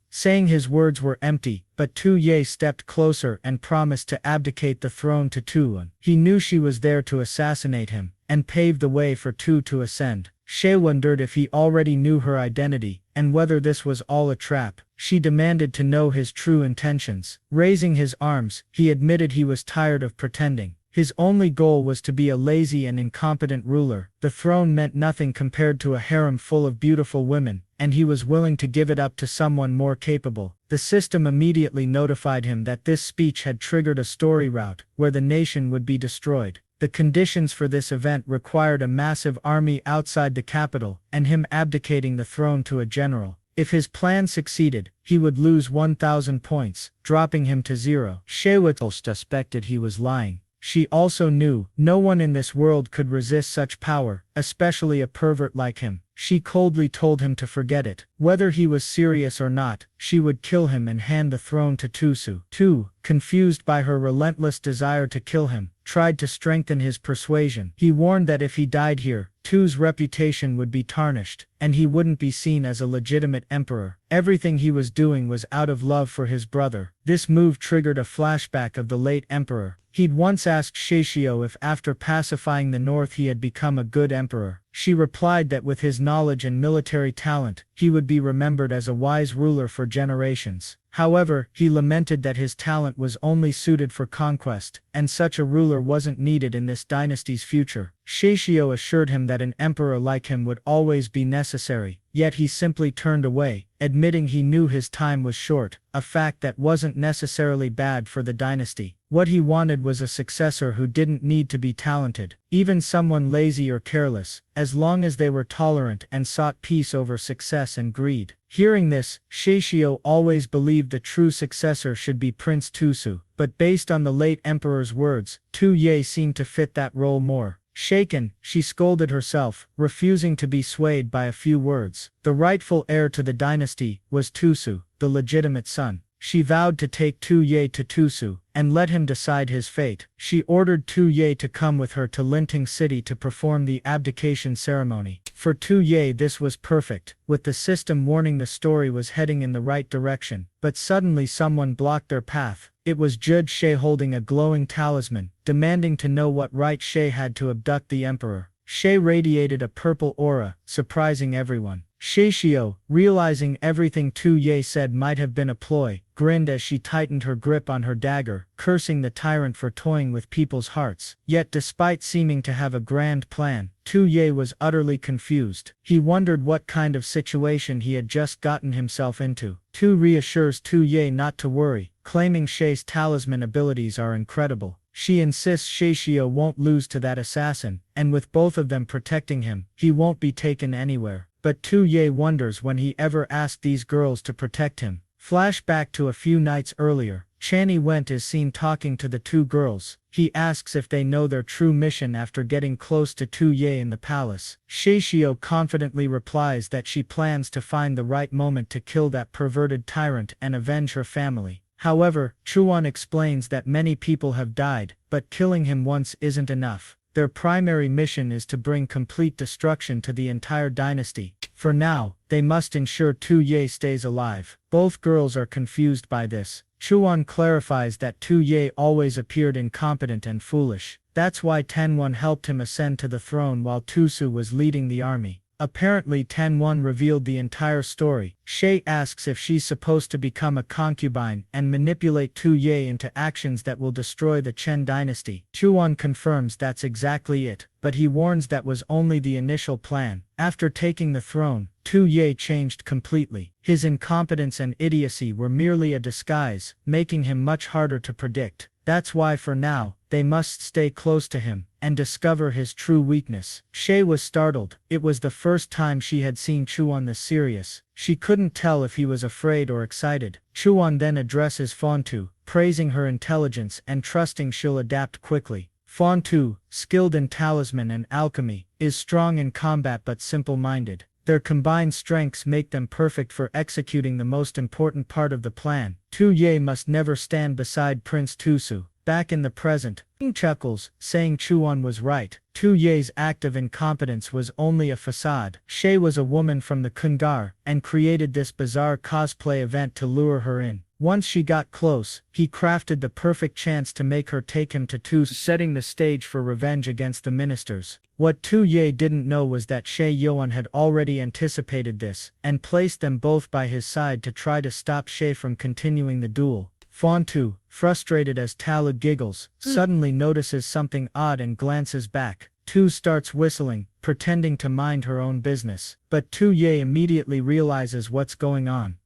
saying his words were empty, but Tu Ye stepped closer and promised to abdicate the throne to Tulun. He knew she was there to assassinate him, and paved the way for Tu to ascend. Shay wondered if he already knew her identity, and whether this was all a trap. She demanded to know his true intentions. Raising his arms, he admitted he was tired of pretending. His only goal was to be a lazy and incompetent ruler. The throne meant nothing compared to a harem full of beautiful women, and he was willing to give it up to someone more capable. The system immediately notified him that this speech had triggered a story route, where the nation would be destroyed. The conditions for this event required a massive army outside the capital, and him abdicating the throne to a general. If his plan succeeded, he would lose 1,000 points, dropping him to 0. Shayla suspected he was lying. She also knew no one in this world could resist such power, especially a pervert like him. She coldly told him to forget it. Whether he was serious or not, she would kill him and hand the throne to Tusu. Tu, confused by her relentless desire to kill him, tried to strengthen his persuasion. He warned that if he died here, Tu's reputation would be tarnished, and he wouldn't be seen as a legitimate emperor. Everything he was doing was out of love for his brother. This move triggered a flashback of the late emperor. He'd once asked Shishio if after pacifying the north he had become a good emperor. She replied that with his knowledge and military talent, he would be remembered as a wise ruler for generations. However, he lamented that his talent was only suited for conquest, and such a ruler wasn't needed in this dynasty's future. Shishio assured him that an emperor like him would always be necessary, yet he simply turned away, admitting he knew his time was short, a fact that wasn't necessarily bad for the dynasty. What he wanted was a successor who didn't need to be talented, even someone lazy or careless, as long as they were tolerant and sought peace over success and greed. Hearing this, Shishio always believed the true successor should be Prince Tusu, but based on the late emperor's words, Tu Ye seemed to fit that role more. Shaken, she scolded herself, refusing to be swayed by a few words. The rightful heir to the dynasty was Tusu, the legitimate son. She vowed to take Tu Ye to Tusu, and let him decide his fate. She ordered Tu Ye to come with her to Linting City to perform the abdication ceremony. For Tu Ye this was perfect, with the system warning the story was heading in the right direction. But suddenly someone blocked their path. It was Judge She holding a glowing talisman, demanding to know what right She had to abduct the emperor. She radiated a purple aura, surprising everyone. Shishio, realizing everything Tu Ye said might have been a ploy, grinned as she tightened her grip on her dagger, cursing the tyrant for toying with people's hearts. Yet despite seeming to have a grand plan, Tu Ye was utterly confused. He wondered what kind of situation he had just gotten himself into. Tu reassures Tu Ye not to worry, claiming She's talisman abilities are incredible. She insists Shishio won't lose to that assassin, and with both of them protecting him, he won't be taken anywhere. But Tu Ye wonders when he ever asked these girls to protect him. Flashback to a few nights earlier, Channy Went is seen talking to the two girls. He asks if they know their true mission after getting close to Tu Ye in the palace. Shishio confidently replies that she plans to find the right moment to kill that perverted tyrant and avenge her family. However, Chuan explains that many people have died, but killing him once isn't enough. Their primary mission is to bring complete destruction to the entire dynasty. For now, they must ensure Tu Ye stays alive. Both girls are confused by this. Chuan clarifies that Tu Ye always appeared incompetent and foolish. That's why Tenwon helped him ascend to the throne while Tusu was leading the army. Apparently Tenwon revealed the entire story. She asks if she's supposed to become a concubine and manipulate Tu Ye into actions that will destroy the Chen dynasty. Chuan confirms that's exactly it, but he warns that was only the initial plan. After taking the throne, Tu Ye changed completely. His incompetence and idiocy were merely a disguise, making him much harder to predict. That's why for now, they must stay close to him and discover his true weakness. She was startled. It was the first time she had seen Chuan this serious. She couldn't tell if he was afraid or excited. Chuan then addresses Fontu, praising her intelligence and trusting she'll adapt quickly. Fontu, skilled in talisman and alchemy, is strong in combat but simple-minded. Their combined strengths make them perfect for executing the most important part of the plan. Tu Ye must never stand beside Prince Tusu. Back in the present, King chuckles, saying Chuan was right. Tu Ye's act of incompetence was only a facade. She was a woman from the Kungar, and created this bizarre cosplay event to lure her in. Once she got close, he crafted the perfect chance to make her take him to Tusu, setting the stage for revenge against the ministers. What Tu Ye didn't know was that She Yuan had already anticipated this, and placed them both by his side to try to stop She from continuing the duel. Fontu, frustrated as Tala giggles, suddenly notices something odd and glances back. Tu starts whistling, pretending to mind her own business. But Tu Ye immediately realizes what's going on.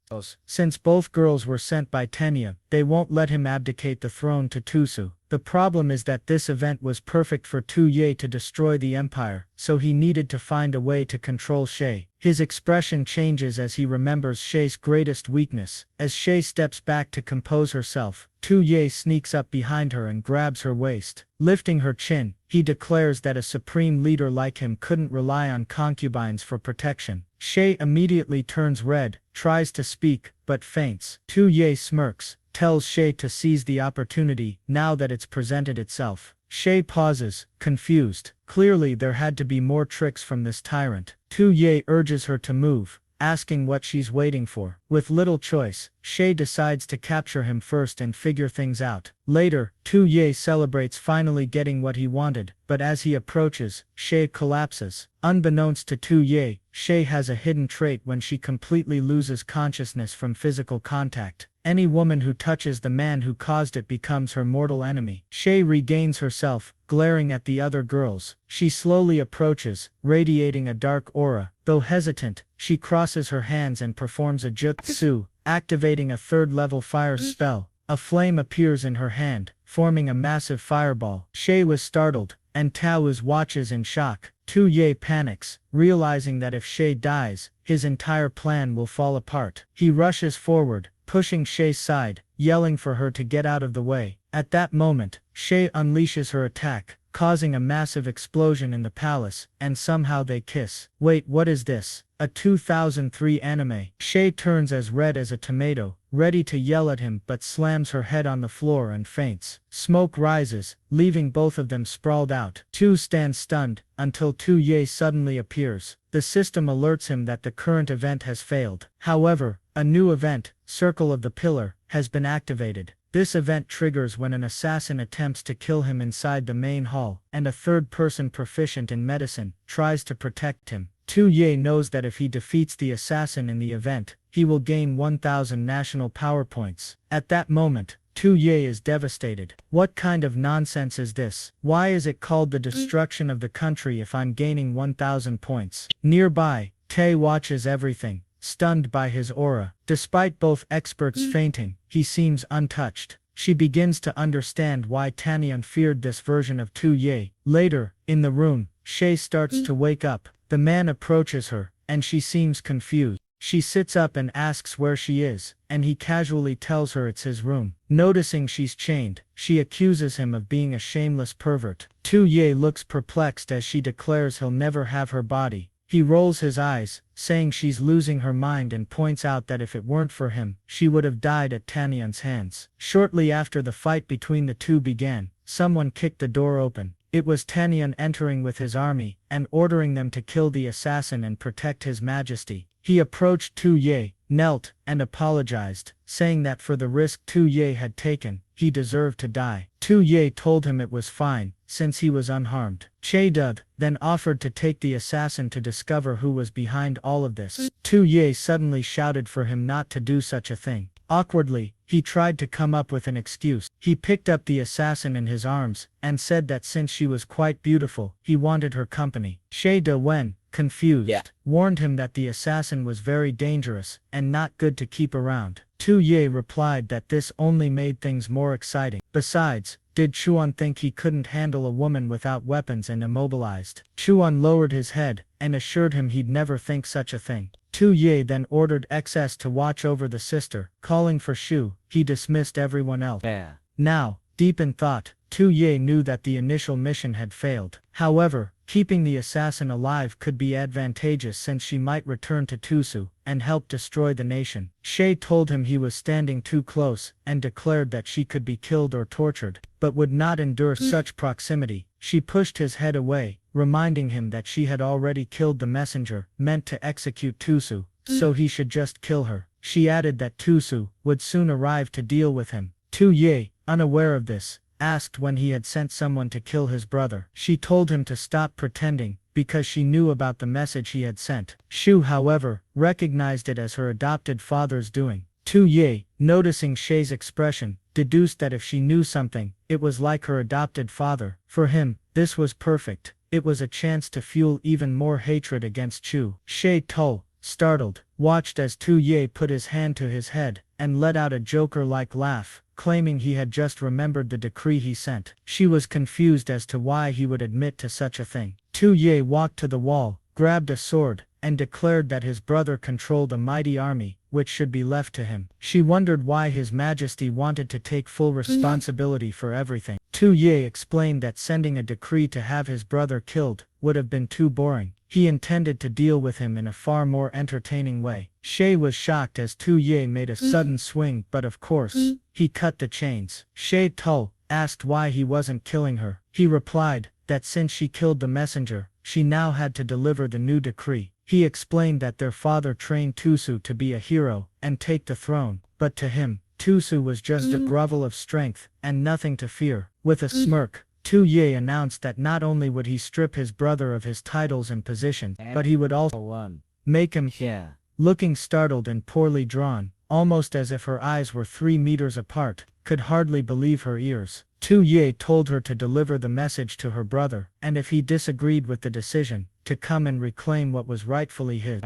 Since both girls were sent by Tenya, they won't let him abdicate the throne to Tusu. The problem is that this event was perfect for Tu Ye to destroy the empire, so he needed to find a way to control She. His expression changes as he remembers She's greatest weakness. As She steps back to compose herself, Tu Ye sneaks up behind her and grabs her waist. Lifting her chin, he declares that a supreme leader like him couldn't rely on concubines for protection. She immediately turns red, tries to speak, but faints. Tu Ye smirks, tells She to seize the opportunity now that it's presented itself. She pauses, confused. Clearly there had to be more tricks from this tyrant. Tu Ye urges her to move, asking what she's waiting for. With little choice, Shay decides to capture him first and figure things out. Later, Tu Ye celebrates finally getting what he wanted, but as he approaches, Shay collapses. Unbeknownst to Tu Ye, Shay has a hidden trait when she completely loses consciousness from physical contact. Any woman who touches the man who caused it becomes her mortal enemy. Shay regains herself, glaring at the other girls. She slowly approaches, radiating a dark aura. Though hesitant, she crosses her hands and performs a jutsu, activating a third-level fire spell. A flame appears in her hand, forming a massive fireball. Shay was startled, and Taouz watches in shock. Tu Ye panics, realizing that if Shay dies, his entire plan will fall apart. He rushes forward, pushing Shay's side, yelling for her to get out of the way. At that moment, Shay unleashes her attack, causing a massive explosion in the palace, and somehow they kiss. Wait, what is this? A 2003 anime. Shay turns as red as a tomato, ready to yell at him but slams her head on the floor and faints. Smoke rises, leaving both of them sprawled out. Tu stands stunned, until Tu Ye suddenly appears. The system alerts him that the current event has failed. However, a new event, Circle of the Pillar, has been activated. This event triggers when an assassin attempts to kill him inside the main hall, and a third person proficient in medicine tries to protect him. Tu Ye knows that if he defeats the assassin in the event, he will gain 1,000 national power points. At that moment, Tu Ye is devastated. What kind of nonsense is this? Why is it called the destruction of the country if I'm gaining 1,000 points? Nearby, Tae watches everything, stunned by his aura. Despite both experts fainting, he seems untouched. She begins to understand why Tanyan feared this version of Tu Ye. Later, in the room, Shay starts to wake up. The man approaches her, and she seems confused. She sits up and asks where she is, and he casually tells her it's his room. Noticing she's chained, she accuses him of being a shameless pervert. Tu Ye looks perplexed as she declares he'll never have her body. He rolls his eyes, saying she's losing her mind, and points out that if it weren't for him, she would have died at Tanyan's hands. Shortly after the fight between the two began, someone kicked the door open. It was Tanyan entering with his army, and ordering them to kill the assassin and protect his majesty. He approached Tu Ye, knelt, and apologized, saying that for the risk Tu Ye had taken, he deserved to die. Tu Ye told him it was fine, since he was unharmed. Che-Dug then offered to take the assassin to discover who was behind all of this. Tu Ye suddenly shouted for him not to do such a thing. Awkwardly, he tried to come up with an excuse. He picked up the assassin in his arms, and said that since she was quite beautiful, he wanted her company. Che Wen, confused, warned him that the assassin was very dangerous, and not good to keep around. Tu Ye replied that this only made things more exciting. Besides, did Chuan think he couldn't handle a woman without weapons and immobilized? Chuan lowered his head, and assured him he'd never think such a thing. Tu Ye then ordered XS to watch over the sister. Calling for Shu, he dismissed everyone else. Now, deep in thought, Tu Ye knew that the initial mission had failed. However, keeping the assassin alive could be advantageous since she might return to Tusu and help destroy the nation. Shay told him he was standing too close, and declared that she could be killed or tortured, but would not endure such proximity. She pushed his head away, reminding him that she had already killed the messenger meant to execute Tusu, so he should just kill her. She added that Tusu would soon arrive to deal with him. Tu Ye, unaware of this, asked when he had sent someone to kill his brother. She told him to stop pretending, because she knew about the message he had sent. Shu, however, recognized it as her adopted father's doing. Tu Ye, noticing Shay's expression, deduced that if she knew something, it was like her adopted father. For him, this was perfect. It was a chance to fuel even more hatred against Chu. Shay To, startled, watched as Tu Ye put his hand to his head, and let out a Joker-like laugh, claiming he had just remembered the decree he sent. She was confused as to why he would admit to such a thing. Tu Ye walked to the wall, grabbed a sword, and declared that his brother controlled a mighty army, which should be left to him. She wondered why His Majesty wanted to take full responsibility for everything. Tu Ye explained that sending a decree to have his brother killed would have been too boring. He intended to deal with him in a far more entertaining way. Shay was shocked as Tu Ye made a sudden swing, but of course, he cut the chains. Shay To asked why he wasn't killing her. He replied that since she killed the messenger, she now had to deliver the new decree. He explained that their father trained Tusu to be a hero and take the throne, but to him, Tusu was just a grovel of strength and nothing to fear. With a smirk, Tu Ye announced that not only would he strip his brother of his titles and position, but he would also make him. Looking startled and poorly drawn, almost as if her eyes were 3 meters apart, could hardly believe her ears. Tu Ye told her to deliver the message to her brother, and if he disagreed with the decision, to come and reclaim what was rightfully his.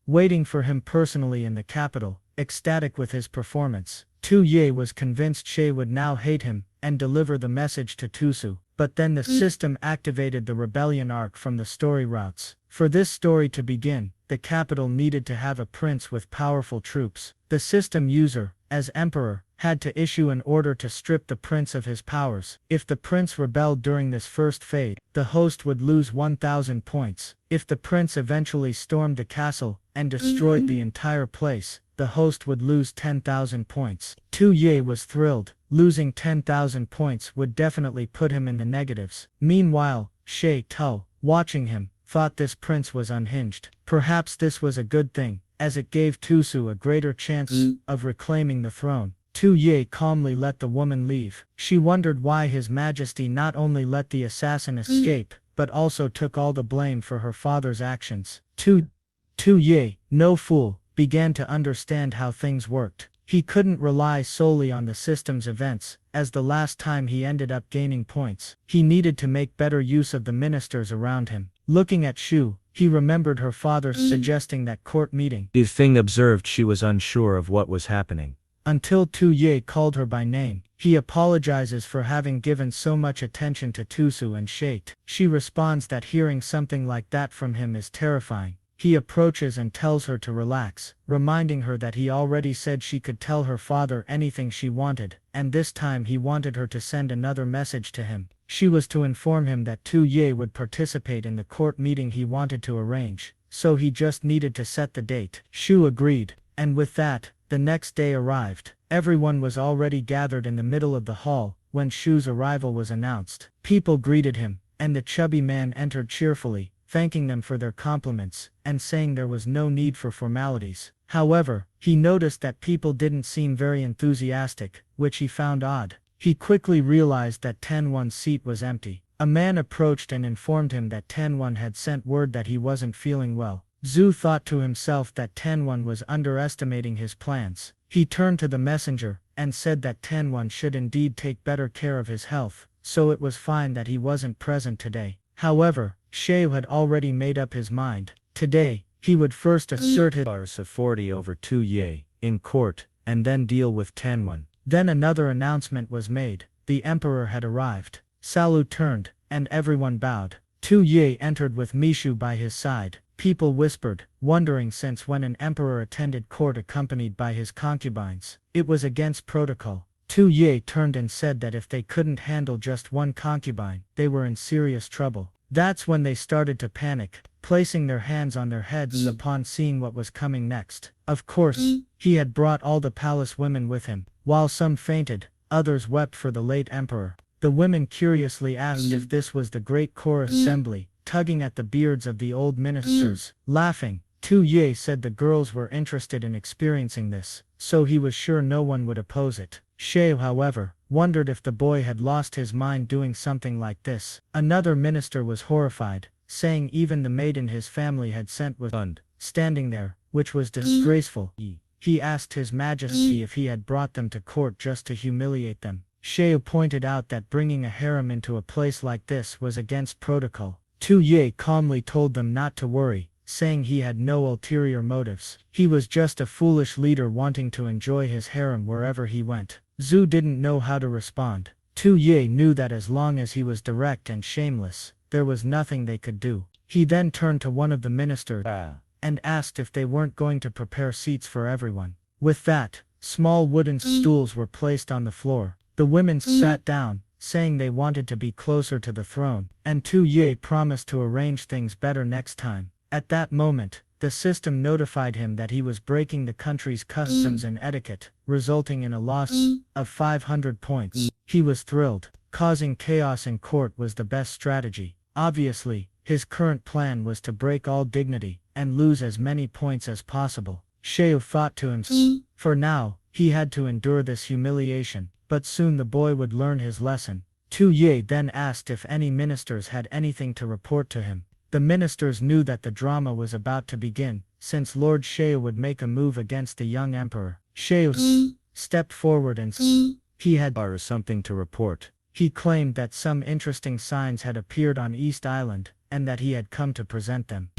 Waiting for him personally in the capital, ecstatic with his performance, Tu Ye was convinced She would now hate him and deliver the message to Tusu. But then the system activated the rebellion arc from the story routes. For this story to begin, the capital needed to have a prince with powerful troops. The system user, as emperor, had to issue an order to strip the prince of his powers. If the prince rebelled during this first phase, the host would lose 1,000 points. If the prince eventually stormed the castle and destroyed the entire place, the host would lose 10,000 points. Tu Ye was thrilled. Losing 10,000 points would definitely put him in the negatives. Meanwhile, She Tu, watching him, thought this prince was unhinged. Perhaps this was a good thing, as it gave Tusu a greater chance of reclaiming the throne. Tu Ye calmly let the woman leave. She wondered why His Majesty not only let the assassin escape, but also took all the blame for her father's actions. Tu Ye, no fool, began to understand how things worked. He couldn't rely solely on the system's events, as the last time he ended up gaining points. He needed to make better use of the ministers around him. Looking at Shu, he remembered her father suggesting that court meeting. The thing observed she was unsure of what was happening. Until Tu Ye called her by name. He apologizes for having given so much attention to Tusu and Shate. She responds that hearing something like that from him is terrifying. He approaches and tells her to relax, reminding her that he already said she could tell her father anything she wanted, and this time he wanted her to send another message to him. She was to inform him that Tu Ye would participate in the court meeting he wanted to arrange, so he just needed to set the date. Shu agreed, and with that, the next day arrived. Everyone was already gathered in the middle of the hall when Shu's arrival was announced. People greeted him, and the chubby man entered cheerfully, thanking them for their compliments, and saying there was no need for formalities. However, he noticed that people didn't seem very enthusiastic, which he found odd. He quickly realized that Tanwan's seat was empty. A man approached and informed him that Tanwan had sent word that he wasn't feeling well. Zhu thought to himself that Tanwan was underestimating his plans. He turned to the messenger and said that Tanwan should indeed take better care of his health, so it was fine that he wasn't present today. However, Sheu had already made up his mind. Today, he would first assert his authority over Tu Ye in court, and then deal with Tanwan. Then another announcement was made. The emperor had arrived. Salu turned, and everyone bowed. Tu Ye entered with Mishu by his side. People whispered, wondering since when an emperor attended court accompanied by his concubines. It was against protocol. Tu Ye turned and said that if they couldn't handle just one concubine, they were in serious trouble. That's when they started to panic, placing their hands on their heads upon seeing what was coming next. Of course, he had brought all the palace women with him. While some fainted, others wept for the late emperor. The women curiously asked if this was the great court assembly, tugging at the beards of the old ministers. Laughing, Tu Ye said the girls were interested in experiencing this, so he was sure no one would oppose it. Sheu, however, wondered if the boy had lost his mind doing something like this. Another minister was horrified, saying even the maiden his family had sent was standing there, which was disgraceful. He asked His Majesty if he had brought them to court just to humiliate them. Sheu pointed out that bringing a harem into a place like this was against protocol. Tu Ye calmly told them not to worry, saying he had no ulterior motives. He was just a foolish leader wanting to enjoy his harem wherever he went. Zhu didn't know how to respond. Tu Ye knew that as long as he was direct and shameless, there was nothing they could do. He then turned to one of the ministers and asked if they weren't going to prepare seats for everyone. With that, small wooden stools were placed on the floor. The women sat down, saying they wanted to be closer to the throne, and Tu Ye promised to arrange things better next time. At that moment, the system notified him that he was breaking the country's customs and etiquette, resulting in a loss of 500 points. He was thrilled. Causing chaos in court was the best strategy. Obviously, His current plan was to break all dignity and lose as many points as possible. Xiao thought to himself, for now, he had to endure this humiliation, but soon the boy would learn his lesson. Tu Ye then asked if any ministers had anything to report to him. The ministers knew that the drama was about to begin, since Lord Xiao would make a move against the young emperor. Xiao stepped forward and he had something to report. He claimed that some interesting signs had appeared on East Island, and that he had come to present them.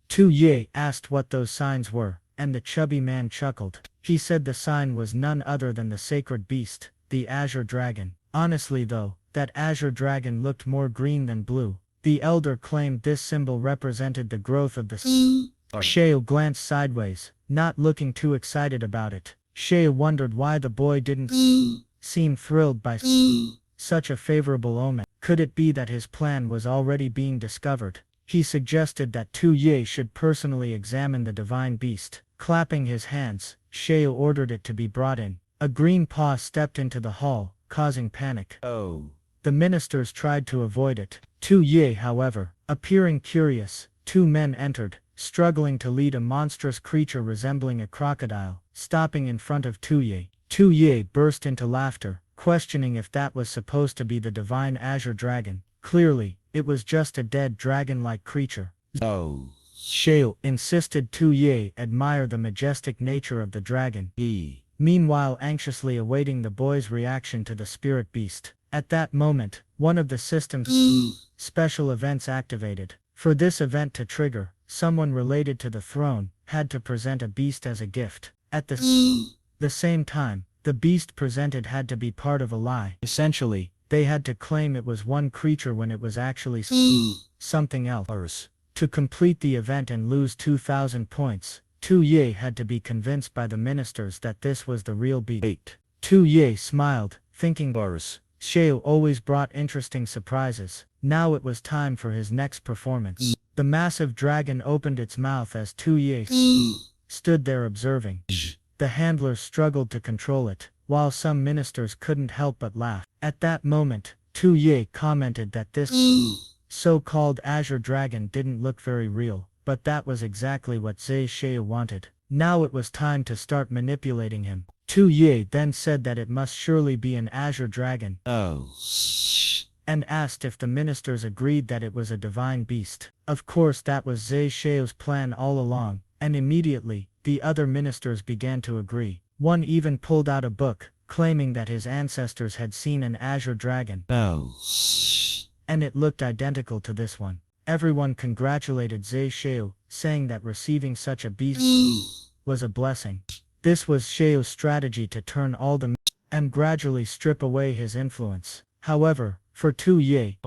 Tu Ye asked what those signs were, and the chubby man chuckled. He said the sign was none other than the sacred beast, the azure dragon. Honestly though, that azure dragon looked more green than blue. The elder claimed this symbol represented the growth of the Xiao glanced sideways, not looking too excited about it. Xiao wondered why the boy didn't seem thrilled by such a favorable omen. Could it be that his plan was already being discovered? He suggested that Tu Ye should personally examine the divine beast. Clapping his hands, Xiao ordered it to be brought in. A green paw stepped into the hall, causing panic. The ministers tried to avoid it. Tu Ye, however, appearing curious, two men entered, struggling to lead a monstrous creature resembling a crocodile, stopping in front of Tu Ye. Tu Ye burst into laughter, questioning if that was supposed to be the divine azure dragon. Clearly, it was just a dead dragon-like creature. Xiao insisted Tu Ye admire the majestic nature of the dragon, meanwhile anxiously awaiting the boy's reaction to the spirit beast. At that moment, one of the system's special events activated. For this event to trigger, someone related to the throne had to present a beast as a gift. At the same time, the beast presented had to be part of a lie. Essentially, they had to claim it was one creature when it was actually something else. To complete the event and lose 2,000 points, Tu Ye had to be convinced by the ministers that this was the real beast. Tu Ye smiled, thinking Xiao always brought interesting surprises. Now it was time for his next performance. The massive dragon opened its mouth as Tu Ye stood there observing. The handlers struggled to control it, while some ministers couldn't help but laugh. At that moment, Tu Ye commented that this so-called azure dragon didn't look very real, but that was exactly what Zhe Xiao wanted. Now it was time to start manipulating him. Tu Ye then said that it must surely be an azure dragon, and asked if the ministers agreed that it was a divine beast. Of course that was Zhe Xiao's plan all along, and immediately, the other ministers began to agree. One even pulled out a book, claiming that his ancestors had seen an azure dragon, and it looked identical to this one. Everyone congratulated Zhe Xiao, saying that receiving such a beast was a blessing. This was Xiao's strategy to turn all the and gradually strip away his influence. However, for Tu Ye,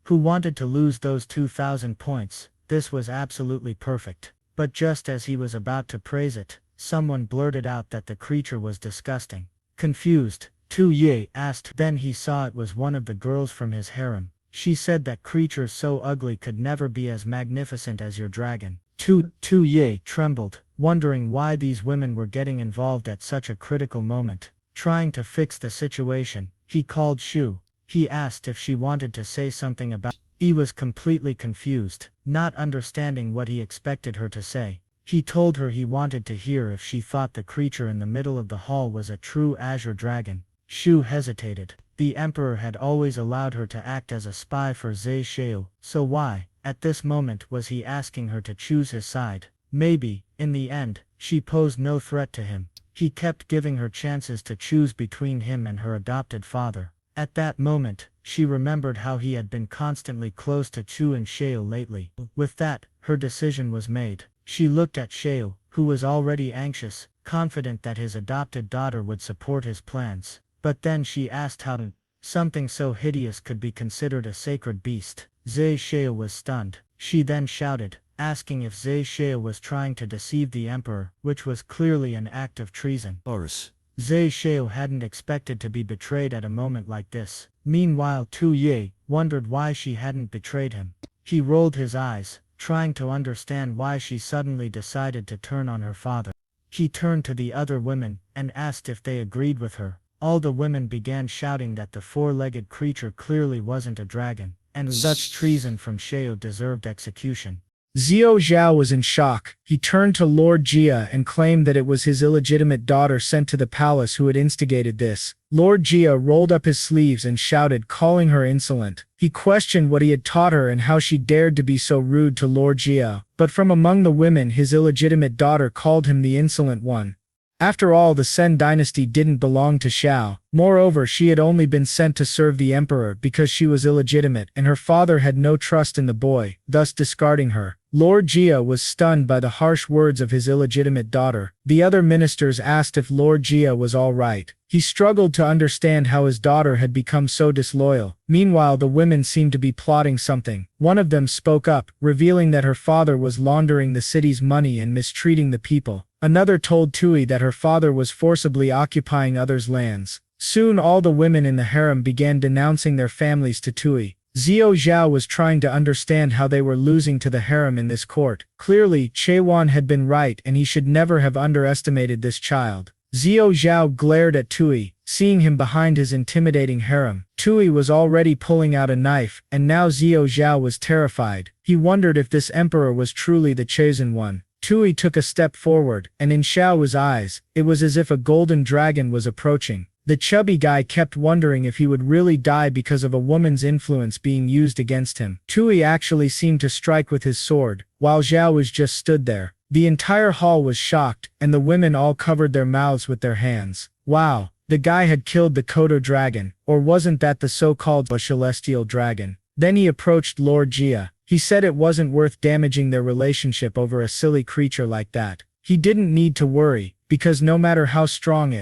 who wanted to lose those 2,000 points, this was absolutely perfect. But just as he was about to praise it, someone blurted out that the creature was disgusting. Confused, Tu Ye asked, then he saw it was one of the girls from his harem. She said that creatures so ugly could never be as magnificent as your dragon. Tu Ye trembled, wondering why these women were getting involved at such a critical moment. Trying to fix the situation, he called Shu. He asked if she wanted to say something about it. He was completely confused, not understanding what he expected her to say. He told her he wanted to hear if she thought the creature in the middle of the hall was a true azure dragon. Shu hesitated. The emperor had always allowed her to act as a spy for Zhe Xiao, so why, at this moment, was he asking her to choose his side? Maybe, in the end, she posed no threat to him. He kept giving her chances to choose between him and her adopted father. At that moment, she remembered how he had been constantly close to Chu and Xiao lately. With that, her decision was made. She looked at Xiao, who was already anxious, confident that his adopted daughter would support his plans. But then she asked how something so hideous could be considered a sacred beast. Zhe Xiao was stunned. She then shouted, asking if Zhe Xiao was trying to deceive the emperor, which was clearly an act of treason. Zhe Xiao hadn't expected to be betrayed at a moment like this. Meanwhile Tu Ye wondered why she hadn't betrayed him. He rolled his eyes, trying to understand why she suddenly decided to turn on her father. He turned to the other women, and asked if they agreed with her. All the women began shouting that the four-legged creature clearly wasn't a dragon, and such treason from Xiao deserved execution. Xiao Zhao was in shock. He turned to Lord Jia and claimed that it was his illegitimate daughter sent to the palace who had instigated this. Lord Jia rolled up his sleeves and shouted, calling her insolent. He questioned what he had taught her and how she dared to be so rude to Lord Jia. But from among the women, his illegitimate daughter called him the insolent one. After all, the Sen dynasty didn't belong to Xiao. Moreover, she had only been sent to serve the emperor because she was illegitimate, and her father had no trust in the boy, thus discarding her. Lord Jia was stunned by the harsh words of his illegitimate daughter. The other ministers asked if Lord Jia was all right. He struggled to understand how his daughter had become so disloyal. Meanwhile, the women seemed to be plotting something. One of them spoke up, revealing that her father was laundering the city's money and mistreating the people. Another told Tui that her father was forcibly occupying others' lands. Soon all the women in the harem began denouncing their families to Tui. Xiao Zhao was trying to understand how they were losing to the harem in this court. Clearly, Chaiwan had been right and he should never have underestimated this child. Xiao Zhao glared at Tui, seeing him behind his intimidating harem. Tui was already pulling out a knife, and now Xiao Zhao was terrified. He wondered if this emperor was truly the chosen one. Tui took a step forward, and in Xiao's eyes, it was as if a golden dragon was approaching. The chubby guy kept wondering if he would really die because of a woman's influence being used against him. Tui actually seemed to strike with his sword, while Xiao was just stood there. The entire hall was shocked, and the women all covered their mouths with their hands. Wow, the guy had killed the Kodo dragon, or wasn't that the so-called celestial dragon? Then he approached Lord Jia. He said it wasn't worth damaging their relationship over a silly creature like that. He didn't need to worry, because no matter how strong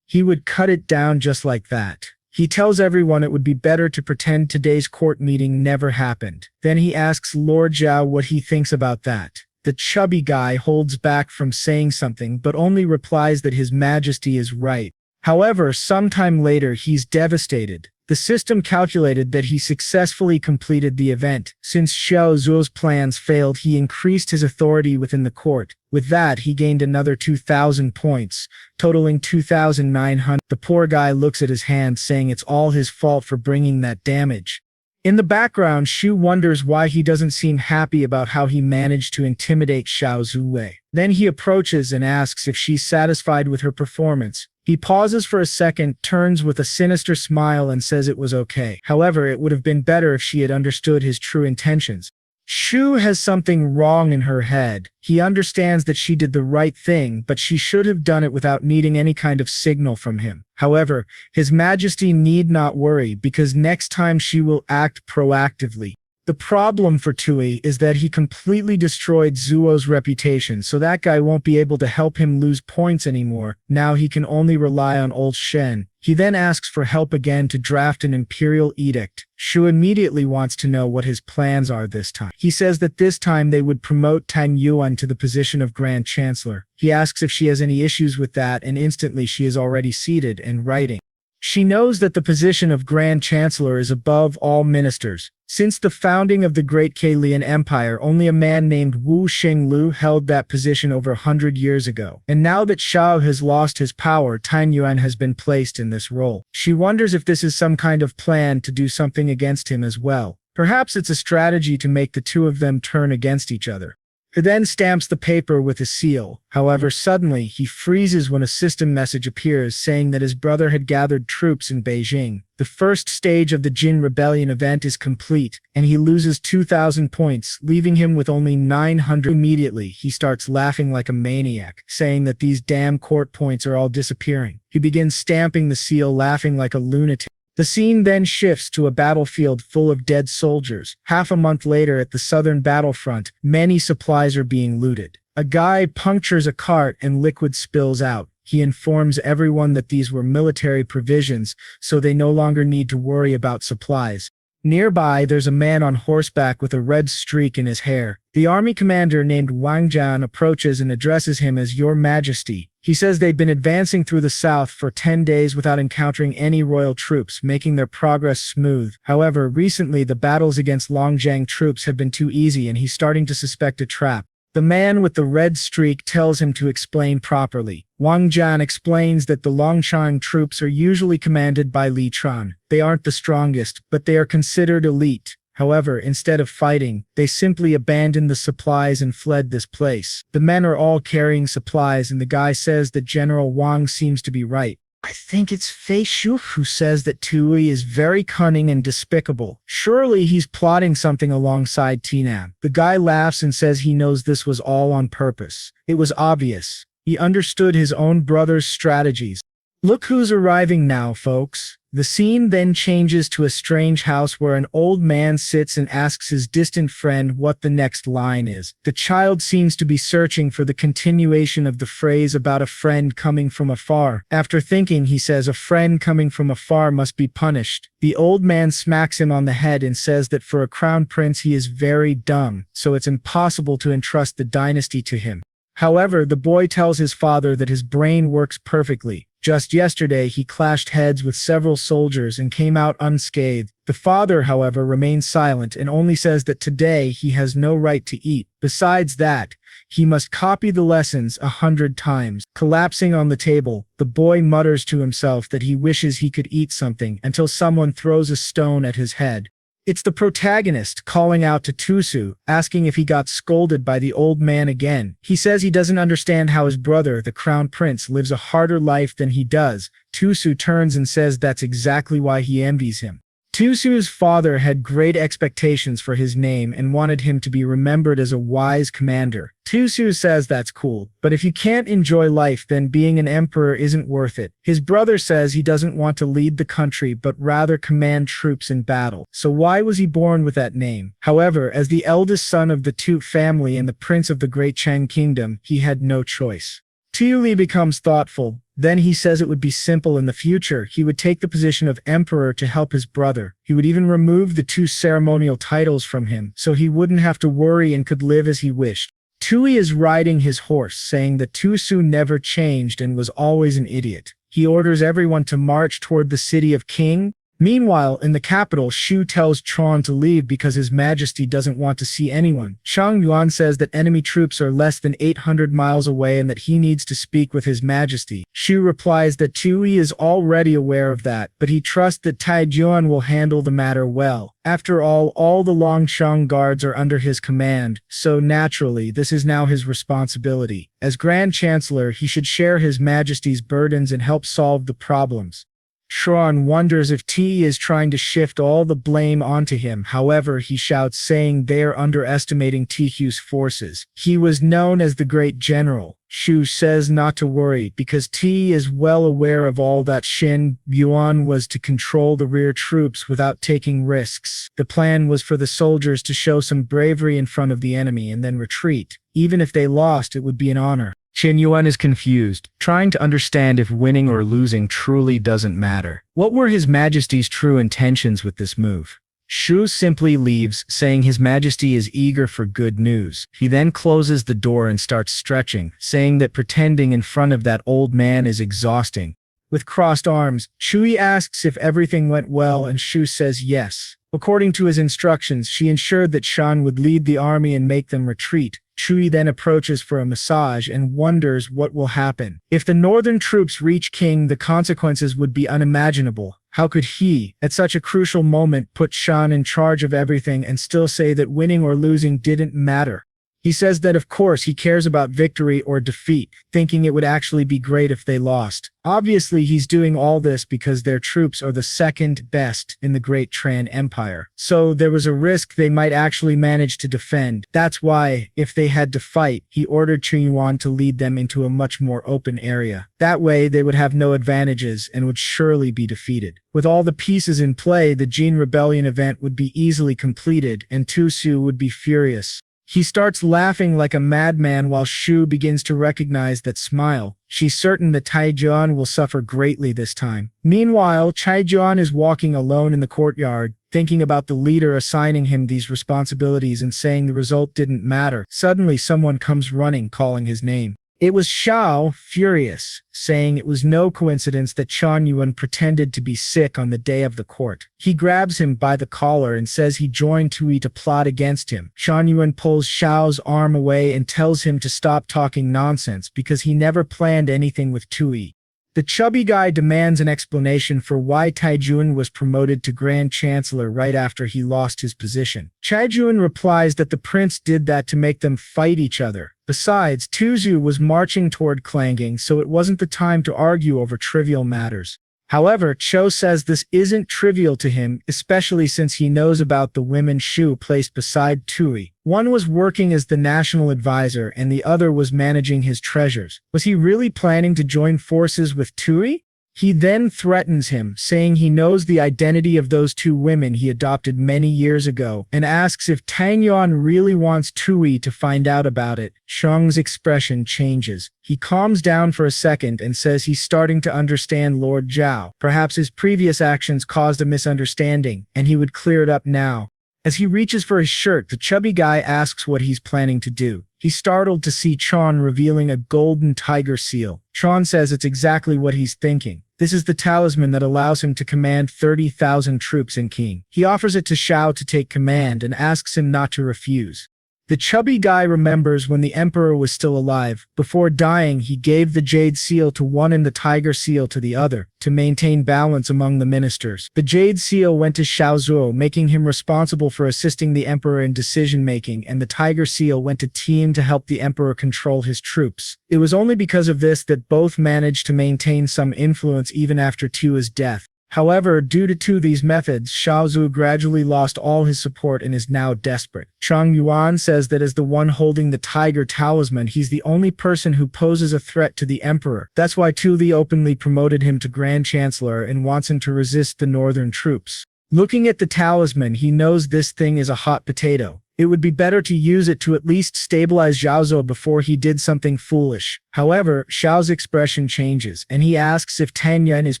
he would cut it down just like that. He tells everyone it would be better to pretend today's court meeting never happened. Then he asks Lord Zhao what he thinks about that. The chubby guy holds back from saying something but only replies that His Majesty is right. However, sometime later he's devastated. The system calculated that he successfully completed the event. Since Xiao Zuo's plans failed, he increased his authority within the court. With that, he gained another 2,000 points, totaling 2,900. The poor guy looks at his hand, saying it's all his fault for bringing that damage. In the background, Shu wonders why he doesn't seem happy about how he managed to intimidate Xiao Zuwei. Then he approaches and asks if she's satisfied with her performance. He pauses for a second, turns with a sinister smile and says it was okay. However, it would have been better if she had understood his true intentions. Shu has something wrong in her head. He understands that she did the right thing, but she should have done it without needing any kind of signal from him. However, His Majesty need not worry, because next time she will act proactively. The problem for Tui is that he completely destroyed Zuo's reputation, so that guy won't be able to help him lose points anymore. Now he can only rely on old Shen. He then asks for help again to draft an imperial edict. Shu immediately wants to know what his plans are this time. He says that this time they would promote Tang Yuan to the position of Grand Chancellor. He asks if she has any issues with that, and instantly she is already seated and writing. She knows that the position of Grand Chancellor is above all ministers. Since the founding of the Great Kalian Empire, only a man named Wu Xinglu held that position over 100 years ago. And now that Xiao has lost his power, Tang Yuan has been placed in this role. She wonders if this is some kind of plan to do something against him as well. Perhaps it's a strategy to make the two of them turn against each other. He then stamps the paper with a seal. However, suddenly, he freezes when a system message appears saying that his brother had gathered troops in Beijing. The first stage of the Jin Rebellion event is complete, and he loses 2,000 points, leaving him with only 900. Immediately, he starts laughing like a maniac, saying that these damn court points are all disappearing. He begins stamping the seal, laughing like a lunatic. The scene then shifts to a battlefield full of dead soldiers. Half a month later at the southern battlefront, many supplies are being looted. A guy punctures a cart and liquid spills out. He informs everyone that these were military provisions, so they no longer need to worry about supplies. Nearby, there's a man on horseback with a red streak in his hair. The army commander named Wang Jian approaches and addresses him as Your Majesty. He says they've been advancing through the south for 10 days without encountering any royal troops, making their progress smooth. However, recently the battles against Longjiang troops have been too easy and he's starting to suspect a trap. The man with the red streak tells him to explain properly. Wang Jian explains that the Longjiang troops are usually commanded by Li Chuan. They aren't the strongest, but they are considered elite. However, instead of fighting, they simply abandoned the supplies and fled this place. The men are all carrying supplies and the guy says that General Wang seems to be right. I think it's Fei Shu who says that Tui is very cunning and despicable. Surely he's plotting something alongside Tinam. The guy laughs and says he knows this was all on purpose. It was obvious. He understood his own brother's strategies. Look who's arriving now, folks. The scene then changes to a strange house where an old man sits and asks his distant friend what the next line is. The child seems to be searching for the continuation of the phrase about a friend coming from afar. After thinking, he says a friend coming from afar must be punished. The old man smacks him on the head and says that for a crown prince he is very dumb, so it's impossible to entrust the dynasty to him. However, the boy tells his father that his brain works perfectly. Just yesterday, he clashed heads with several soldiers and came out unscathed. The father, however, remains silent and only says that today he has no right to eat. Besides that, he must copy the lessons 100 times. Collapsing on the table, the boy mutters to himself that he wishes he could eat something until someone throws a stone at his head. It's the protagonist calling out to Tusu, asking if he got scolded by the old man again. He says he doesn't understand how his brother, the crown prince, lives a harder life than he does. Tusu turns and says that's exactly why he envies him. Tusu's father had great expectations for his name and wanted him to be remembered as a wise commander. Tusu says that's cool, but if you can't enjoy life, then being an emperor isn't worth it. His brother says he doesn't want to lead the country but rather command troops in battle. So why was he born with that name? However, as the eldest son of the Tu family and the prince of the Great Cheng Kingdom, he had no choice. Tiuli becomes thoughtful. Then he says it would be simple in the future. He would take the position of emperor to help his brother. He would even remove the 2 ceremonial titles from him, so he wouldn't have to worry and could live as he wished. Tui is riding his horse, saying that Tusu never changed and was always an idiot. He orders everyone to march toward the city of King. Meanwhile, in the capital, Shu tells Chuan to leave because His Majesty doesn't want to see anyone. Shang Yuan says that enemy troops are less than 800 miles away and that he needs to speak with His Majesty. Shu replies that Tui is already aware of that, but he trusts that Taijuan will handle the matter well. After all the Longshang guards are under his command, so naturally this is now his responsibility. As Grand Chancellor, he should share His Majesty's burdens and help solve the problems. Shuan wonders if Ti is trying to shift all the blame onto him. However, he shouts, saying they are underestimating Tihu's forces. He was known as the Great General. Shu says not to worry because Ti is well aware of all that. Xin Yuan was to control the rear troops without taking risks. The plan was for the soldiers to show some bravery in front of the enemy and then retreat. Even if they lost, it would be an honor. Qin Yuan is confused, trying to understand if winning or losing truly doesn't matter. What were His Majesty's true intentions with this move? Shu simply leaves, saying His Majesty is eager for good news. He then closes the door and starts stretching, saying that pretending in front of that old man is exhausting. With crossed arms, Shui asks if everything went well and Shu says yes. According to his instructions, she ensured that Shan would lead the army and make them retreat. Chui then approaches for a massage and wonders what will happen. If the northern troops reach King, the consequences would be unimaginable. How could he, at such a crucial moment, put Shan in charge of everything and still say that winning or losing didn't matter? He says that of course he cares about victory or defeat, thinking it would actually be great if they lost. Obviously he's doing all this because their troops are the second best in the Great Tran Empire. So there was a risk they might actually manage to defend. That's why, if they had to fight, he ordered Qin Yuan to lead them into a much more open area. That way they would have no advantages and would surely be defeated. With all the pieces in play, the Jin Rebellion event would be easily completed and Tu Su would be furious. He starts laughing like a madman while Shu begins to recognize that smile. She's certain that Taijuan will suffer greatly this time. Meanwhile, Taijuan is walking alone in the courtyard, thinking about the leader assigning him these responsibilities and saying the result didn't matter. Suddenly someone comes running, calling his name. It was Xiao, furious, saying it was no coincidence that Chan Yuan pretended to be sick on the day of the court. He grabs him by the collar and says he joined Tui to plot against him. Chan Yuan pulls Xiao's arm away and tells him to stop talking nonsense because he never planned anything with Tui. The chubby guy demands an explanation for why Taijun was promoted to Grand Chancellor right after he lost his position. Taijun replies that the prince did that to make them fight each other. Besides, Tuzu was marching toward Clanging, so it wasn't the time to argue over trivial matters. However, Cho says this isn't trivial to him, especially since he knows about the women Shu placed beside Tui. One was working as the national advisor and the other was managing his treasures. Was he really planning to join forces with Tui? He then threatens him, saying he knows the identity of those two women he adopted many years ago, and asks if Tang Yuan really wants Tui to find out about it. Shang's expression changes. He calms down for a second and says he's starting to understand Lord Zhao. Perhaps his previous actions caused a misunderstanding, and he would clear it up now. As he reaches for his shirt, the chubby guy asks what he's planning to do. He's startled to see Chon revealing a golden tiger seal. Chon says it's exactly what he's thinking. This is the talisman that allows him to command 30,000 troops in Qing. He offers it to Shao to take command and asks him not to refuse. The chubby guy remembers when the emperor was still alive. Before dying, he gave the jade seal to one and the tiger seal to the other, to maintain balance among the ministers. The jade seal went to Xiao Zuo, making him responsible for assisting the emperor in decision-making, and the tiger seal went to Team to help the emperor control his troops. It was only because of this that both managed to maintain some influence even after Tua's death. However, due to these methods, Xiao Zhu gradually lost all his support and is now desperate. Chang Yuan says that as the one holding the tiger talisman, he's the only person who poses a threat to the emperor. That's why Tu Li openly promoted him to Grand Chancellor and wants him to resist the northern troops. Looking at the talisman, he knows this thing is a hot potato. It would be better to use it to at least stabilize Xiao Zhou before he did something foolish. However, Xiao's expression changes, and he asks if Tang Yuan is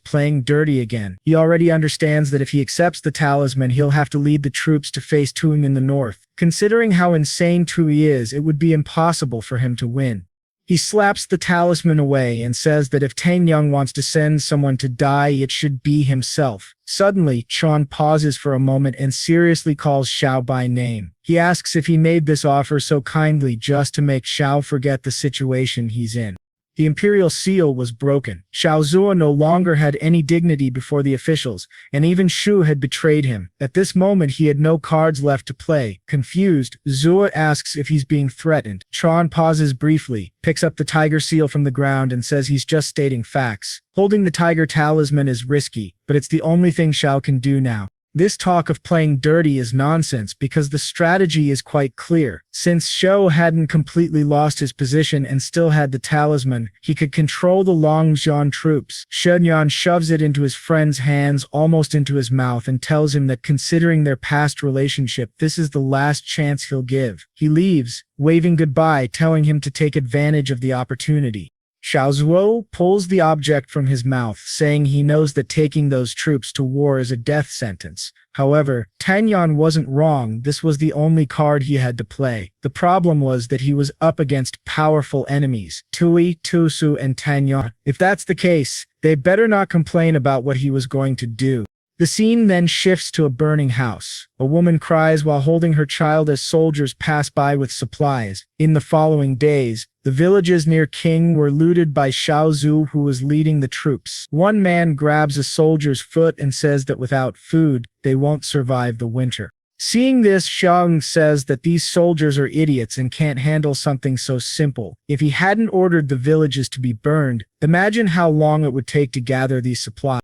playing dirty again. He already understands that if he accepts the talisman, he'll have to lead the troops to face Tuing in the north. Considering how insane Tui is, it would be impossible for him to win. He slaps the talisman away and says that if Tang Yuan wants to send someone to die, it should be himself. Suddenly, Chon pauses for a moment and seriously calls Xiao by name. He asks if he made this offer so kindly just to make Xiao forget the situation he's in. The imperial seal was broken. Xiao Zuo no longer had any dignity before the officials, and even Shu had betrayed him. At this moment, he had no cards left to play. Confused, Zuo asks if he's being threatened. Chon pauses briefly, picks up the tiger seal from the ground and says he's just stating facts. Holding the tiger talisman is risky, but it's the only thing Xiao can do now. This talk of playing dirty is nonsense because the strategy is quite clear. Since Shou hadn't completely lost his position and still had the talisman, he could control the Longzhan troops. Shenyang shoves it into his friend's hands, almost into his mouth, and tells him that considering their past relationship, this is the last chance he'll give. He leaves, waving goodbye, telling him to take advantage of the opportunity. Xiao Zuo pulls the object from his mouth, saying he knows that taking those troops to war is a death sentence. However, Tang Yuan wasn't wrong. This was the only card he had to play. The problem was that he was up against powerful enemies, Tui, Tusu, and Tang Yuan. If that's the case, they better not complain about what he was going to do. The scene then shifts to a burning house. A woman cries while holding her child as soldiers pass by with supplies. In the following days, the villages near Qing were looted by Xiao Zhu, who was leading the troops. One man grabs a soldier's foot and says that without food, they won't survive the winter. Seeing this, Xiang says that these soldiers are idiots and can't handle something so simple. If he hadn't ordered the villages to be burned, imagine how long it would take to gather these supplies.